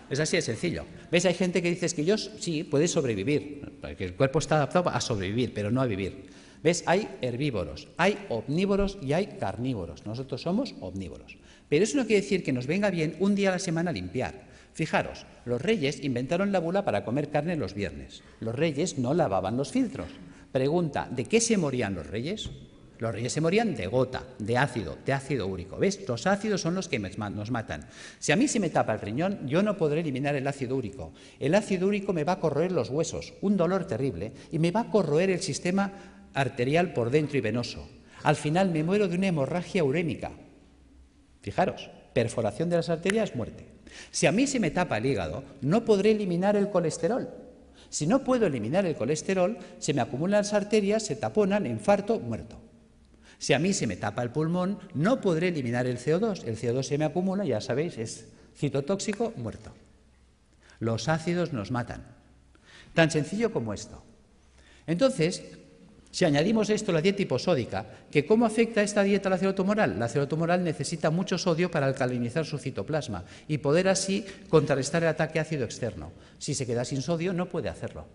Es así de sencillo. ¿Ves? Hay gente que dice que yo sí, puede sobrevivir, porque el cuerpo está adaptado a sobrevivir, pero no a vivir. ¿Ves? Hay herbívoros, hay omnívoros y hay carnívoros. Nosotros somos omnívoros. Pero eso no quiere decir que nos venga bien un día a la semana limpiar. Fijaros, los reyes inventaron la bula para comer carne los viernes. Los reyes no lavaban los filtros. Pregunta, ¿de qué se morían los reyes? Los reyes se morían de gota, de ácido úrico. ¿Ves? Los ácidos son los que nos matan. Si a mí se me tapa el riñón, yo no podré eliminar el ácido úrico. El ácido úrico me va a corroer los huesos, un dolor terrible, y me va a corroer el sistema arterial por dentro y venoso. Al final me muero de una hemorragia urémica. Fijaros, perforación de las arterias, muerte. Si a mí se me tapa el hígado, no podré eliminar el colesterol. Si no puedo eliminar el colesterol, se me acumulan las arterias, se taponan, infarto, muerto. Si a mí se me tapa el pulmón, no podré eliminar el CO2. El CO2 se me acumula, ya sabéis, es citotóxico, muerto. Los ácidos nos matan. Tan sencillo como esto. Entonces, si añadimos esto a la dieta hiposódica, que ¿cómo afecta esta dieta a la célula tumoral? La célula tumoral necesita mucho sodio para alcalinizar su citoplasma y poder así contrarrestar el ataque ácido externo. Si se queda sin sodio, no puede hacerlo.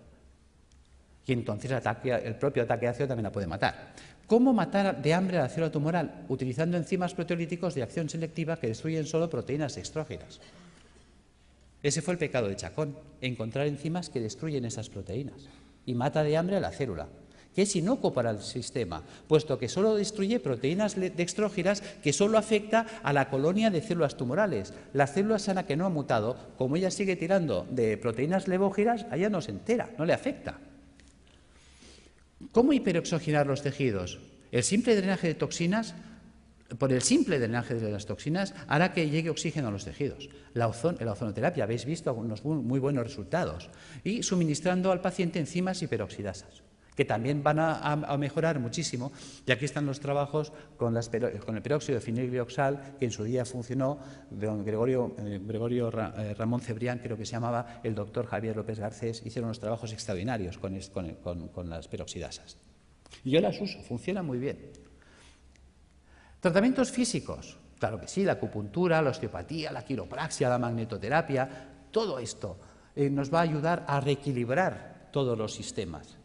Y entonces el propio ataque ácido también la puede matar. ¿Cómo matar de hambre a la célula tumoral? Utilizando enzimas proteolíticos de acción selectiva que destruyen solo proteínas extrógenas. Ese fue el pecado de Chacón, encontrar enzimas que destruyen esas proteínas y mata de hambre a la célula, que es inocuo para el sistema, puesto que solo destruye proteínas dextrógenas que solo afecta a la colonia de células tumorales. La célula sana que no ha mutado, como ella sigue tirando de proteínas levógenas, a ella no se entera, no le afecta. ¿Cómo hiperoxigenar los tejidos? El simple drenaje de toxinas, por el simple drenaje de las toxinas, hará que llegue oxígeno a los tejidos. La ozonoterapia, habéis visto algunos muy buenos resultados. Y suministrando al paciente enzimas hiperoxidasas, que también van a mejorar muchísimo. Y aquí están los trabajos con el peróxido de fenilglioxal, que en su día funcionó, de don Gregorio Ramón Cebrián, creo que se llamaba, el doctor Javier López Garcés, hicieron unos trabajos extraordinarios con las peroxidasas. Y yo las uso, funcionan muy bien. Tratamientos físicos, claro que sí, la acupuntura, la osteopatía, la quiropraxia, la magnetoterapia, todo esto nos va a ayudar a reequilibrar todos los sistemas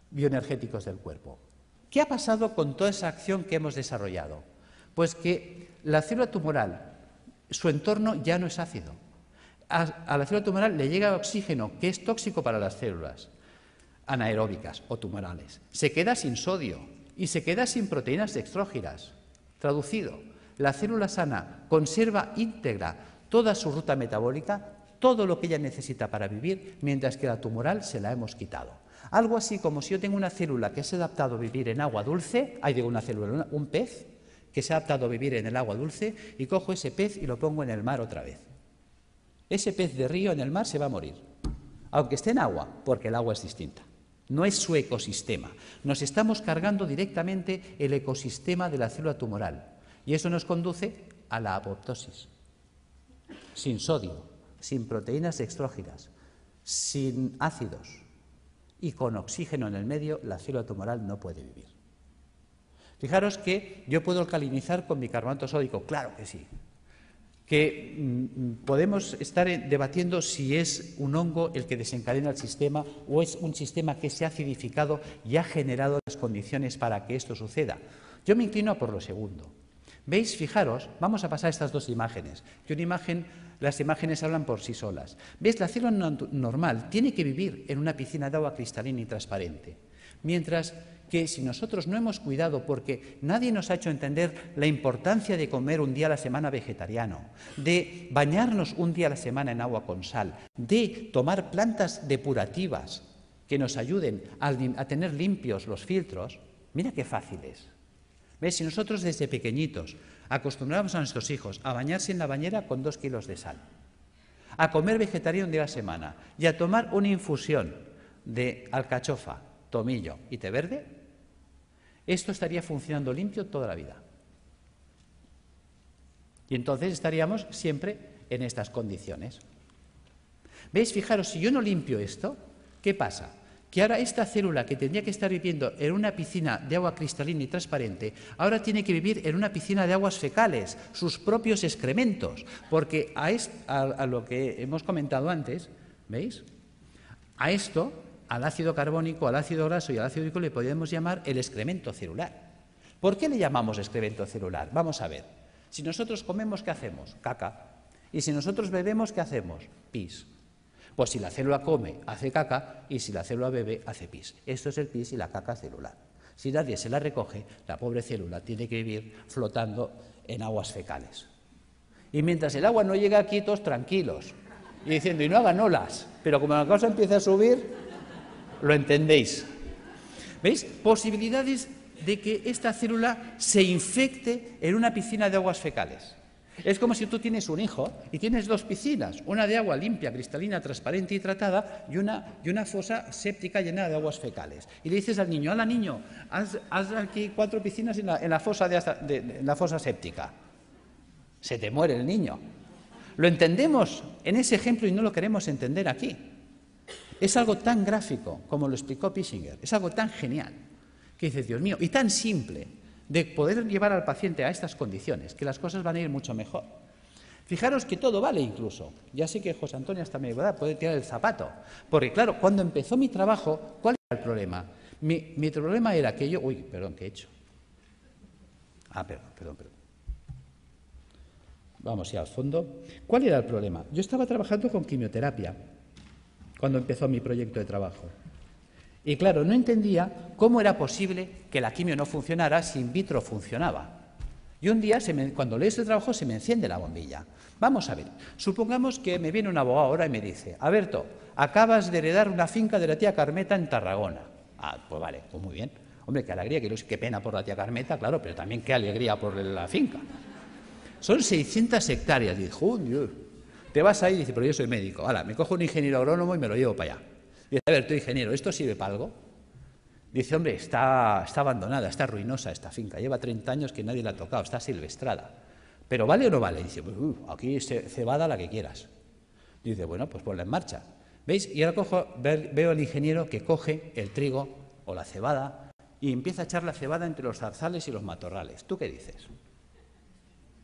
bioenergéticos del cuerpo. ¿Qué ha pasado con toda esa acción que hemos desarrollado? Pues que la célula tumoral, su entorno ya no es ácido. A la célula tumoral le llega oxígeno, que es tóxico para las células anaeróbicas o tumorales. Se queda sin sodio y se queda sin proteínas dextrógenas. Traducido, la célula sana conserva íntegra toda su ruta metabólica, todo lo que ella necesita para vivir, mientras que la tumoral se la hemos quitado. Algo así como si yo tengo una célula que se ha adaptado a vivir en agua dulce, un pez que se ha adaptado a vivir en el agua dulce, y cojo ese pez y lo pongo en el mar otra vez. Ese pez de río en el mar se va a morir, aunque esté en agua, porque el agua es distinta. No es su ecosistema. Nos estamos cargando directamente el ecosistema de la célula tumoral, y eso nos conduce a la apoptosis. Sin sodio, sin proteínas extrógenas, sin ácidos y con oxígeno en el medio, la célula tumoral no puede vivir. Fijaros que yo puedo alcalinizar con bicarbonato sódico, claro que sí. Que podemos estar debatiendo si es un hongo el que desencadena el sistema o es un sistema que se ha acidificado y ha generado las condiciones para que esto suceda. Yo me inclino por lo segundo. ¿Veis? Fijaros, vamos a pasar estas dos imágenes. Las imágenes hablan por sí solas. ¿Veis? La célula normal tiene que vivir en una piscina de agua cristalina y transparente. Mientras que si nosotros no hemos cuidado, porque nadie nos ha hecho entender la importancia de comer un día a la semana vegetariano, de bañarnos un día a la semana en agua con sal, de tomar plantas depurativas que nos ayuden a tener limpios los filtros, mira qué fácil es. ¿Ves? Si nosotros desde pequeñitos acostumbramos a nuestros hijos a bañarse en la bañera con 2 kilos de sal, a comer vegetariano un día a la semana y a tomar una infusión de alcachofa, tomillo y té verde, esto estaría funcionando limpio toda la vida. Y entonces estaríamos siempre en estas condiciones. ¿Veis? Fijaros, si yo no limpio esto, ¿qué pasa? Que ahora esta célula que tendría que estar viviendo en una piscina de agua cristalina y transparente, ahora tiene que vivir en una piscina de aguas fecales, sus propios excrementos, porque a lo que hemos comentado antes, ¿veis? A esto, al ácido carbónico, al ácido graso y al ácido úrico le podríamos llamar el excremento celular. ¿Por qué le llamamos excremento celular? Vamos a ver. Si nosotros comemos, ¿qué hacemos? Caca. Y si nosotros bebemos, ¿qué hacemos? Pis. Pues si la célula come, hace caca, y si la célula bebe, hace pis. Esto es el pis y la caca celular. Si nadie se la recoge, la pobre célula tiene que vivir flotando en aguas fecales. Y mientras el agua no llega aquí, todos tranquilos, y diciendo, y no hagan olas, pero como la cosa empieza a subir, lo entendéis. ¿Veis? Posibilidades de que esta célula se infecte en una piscina de aguas fecales. Es como si tú tienes un hijo y tienes dos piscinas, una de agua limpia, cristalina, transparente y tratada y una fosa séptica llena de aguas fecales. Y le dices al niño, ¡hala, niño, haz aquí 4 piscinas en la fosa séptica! Se te muere el niño. Lo entendemos en ese ejemplo y no lo queremos entender aquí. Es algo tan gráfico como lo explicó Pischinger, es algo tan genial que dices, Dios mío, y tan simple de poder llevar al paciente a estas condiciones, que las cosas van a ir mucho mejor. Fijaros que todo vale incluso. Ya sé que José Antonio hasta me puede tirar el zapato, porque claro, cuando empezó mi trabajo, ¿cuál era el problema? Mi problema era que yo... Uy, perdón, ¿qué he hecho? Perdón. Vamos ya al fondo. ¿Cuál era el problema? Yo estaba trabajando con quimioterapia cuando empezó mi proyecto de trabajo. Y claro, no entendía cómo era posible que la quimio no funcionara si in vitro funcionaba. Y un día, cuando leo este trabajo, se me enciende la bombilla. Vamos a ver, supongamos que me viene un abogado ahora y me dice, Alberto, acabas de heredar una finca de la tía Carmeta en Tarragona. Pues vale, pues muy bien. Hombre, qué alegría, qué pena por la tía Carmeta, claro, pero también qué alegría por la finca. Son 600 hectáreas. Y dijo, Dios, te vas ahí y dices, pero yo soy médico. Ahora, me cojo un ingeniero agrónomo y me lo llevo para allá. Dice, a ver, tú ingeniero, ¿esto sirve para algo? Dice, hombre, está abandonada, está ruinosa esta finca, lleva 30 años que nadie la ha tocado, está silvestrada. ¿Pero vale o no vale? Dice, pues aquí cebada la que quieras. Dice, bueno, pues ponla en marcha. ¿Veis? Y ahora veo al ingeniero que coge el trigo o la cebada y empieza a echar la cebada entre los zarzales y los matorrales. ¿Tú qué dices?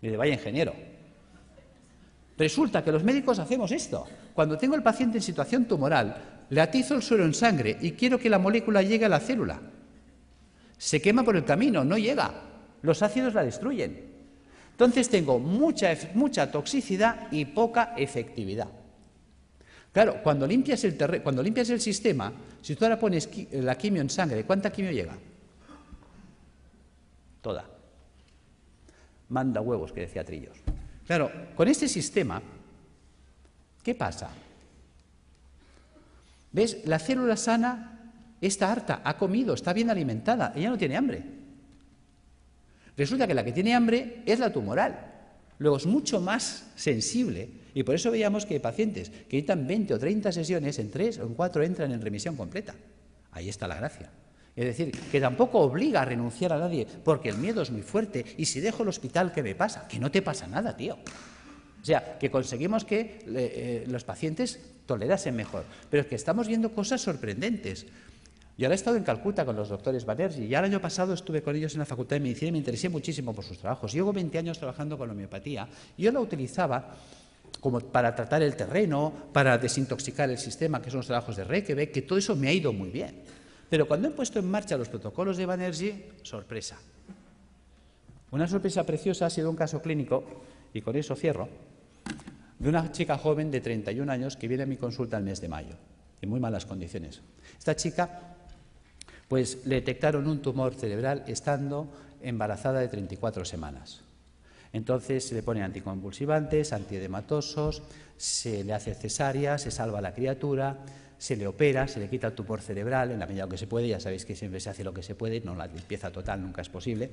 Dice, vaya ingeniero. Resulta que los médicos hacemos esto. Cuando tengo el paciente en situación tumoral, le atizo el suero en sangre y quiero que la molécula llegue a la célula. Se quema por el camino, no llega. Los ácidos la destruyen. Entonces tengo mucha toxicidad y poca efectividad. Claro, cuando limpias el sistema, si tú ahora pones la quimio en sangre, ¿cuánta quimio llega? Toda. Manda huevos, que decía Trillos. Claro, con este sistema, ¿qué pasa? ¿Ves? La célula sana está harta, ha comido, está bien alimentada, ella no tiene hambre. Resulta que la que tiene hambre es la tumoral. Luego es mucho más sensible y por eso veíamos que hay pacientes que necesitan 20 o 30 sesiones, en 3 o en 4 entran en remisión completa. Ahí está la gracia. Es decir, que tampoco obliga a renunciar a nadie, porque el miedo es muy fuerte. Y si dejo el hospital, ¿qué me pasa? Que no te pasa nada, tío. O sea, que conseguimos que los pacientes tolerasen mejor. Pero es que estamos viendo cosas sorprendentes. Yo ahora he estado en Calcuta con los doctores Banerjee y ya el año pasado estuve con ellos en la Facultad de Medicina y me interesé muchísimo por sus trabajos. Llevo 20 años trabajando con la homeopatía y yo la utilizaba como para tratar el terreno, para desintoxicar el sistema, que son los trabajos de Reykjavik, que todo eso me ha ido muy bien. Pero cuando he puesto en marcha los protocolos de Banerjee, sorpresa. Una sorpresa preciosa ha sido un caso clínico, y con eso cierro, de una chica joven de 31 años que viene a mi consulta el mes de mayo, en muy malas condiciones. Esta chica, pues le detectaron un tumor cerebral estando embarazada de 34 semanas. Entonces se le ponen anticonvulsivantes, antiedematosos, se le hace cesárea, se salva a la criatura, se le opera, se le quita el tumor cerebral en la medida que se puede, ya sabéis que siempre se hace lo que se puede, no la limpieza total nunca es posible.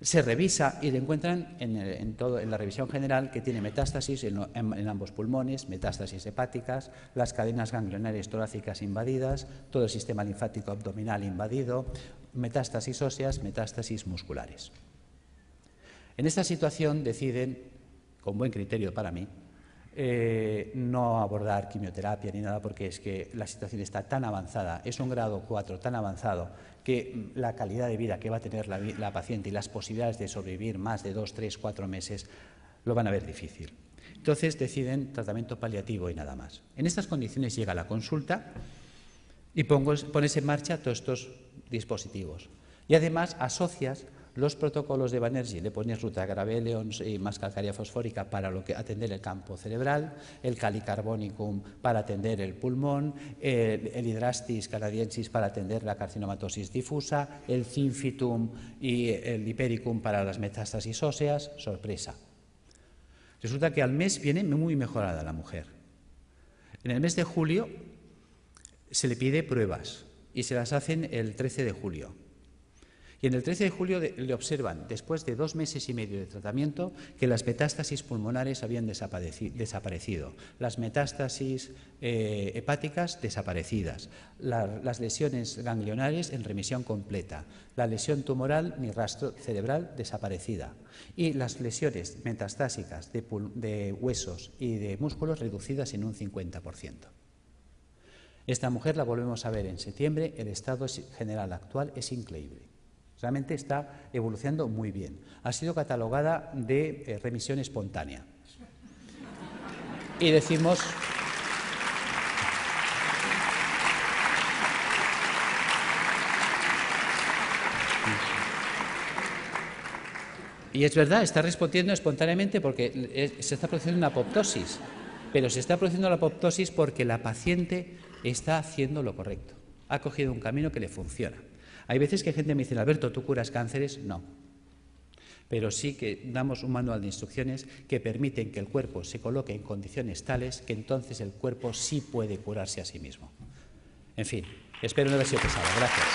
Se revisa y le encuentran en la revisión general que tiene metástasis en ambos pulmones, metástasis hepáticas, las cadenas ganglionares torácicas invadidas, todo el sistema linfático abdominal invadido, metástasis óseas, metástasis musculares. En esta situación deciden, con buen criterio para mí, no abordar quimioterapia ni nada, porque es que la situación está tan avanzada, es un grado 4 tan avanzado, que la calidad de vida que va a tener la paciente y las posibilidades de sobrevivir más de 2, 3, 4 meses lo van a ver difícil. Entonces deciden tratamiento paliativo y nada más. En estas condiciones llega la consulta y pones en marcha todos estos dispositivos. Y además asocias los protocolos de Banerjee, le pones Rutagraph y más calcárea fosfórica para atender el campo cerebral, el Calicarbonicum para atender el pulmón, el Hydrastis canadiensis para atender la carcinomatosis difusa, el Zinfitum y el Hipericum para las metástasis óseas. Sorpresa. Resulta que al mes viene muy mejorada la mujer. En el mes de julio se le pide pruebas y se las hacen el 13 de julio. Y en el 13 de julio le observan, después de 2 meses y medio de tratamiento, que las metástasis pulmonares habían desaparecido, las metástasis hepáticas desaparecidas, las lesiones ganglionares en remisión completa, la lesión tumoral ni rastro cerebral desaparecida y las lesiones metastásicas de huesos y de músculos reducidas en un 50%. Esta mujer la volvemos a ver en septiembre, el estado general actual es increíble. Realmente está evolucionando muy bien. Ha sido catalogada de remisión espontánea. Y decimos... Y es verdad, está respondiendo espontáneamente porque se está produciendo una apoptosis. Pero se está produciendo la apoptosis porque la paciente está haciendo lo correcto. Ha cogido un camino que le funciona. Hay veces que gente me dice, Alberto, ¿tú curas cánceres? No. Pero sí que damos un manual de instrucciones que permiten que el cuerpo se coloque en condiciones tales que entonces el cuerpo sí puede curarse a sí mismo. En fin, espero no haber sido pesado. Gracias.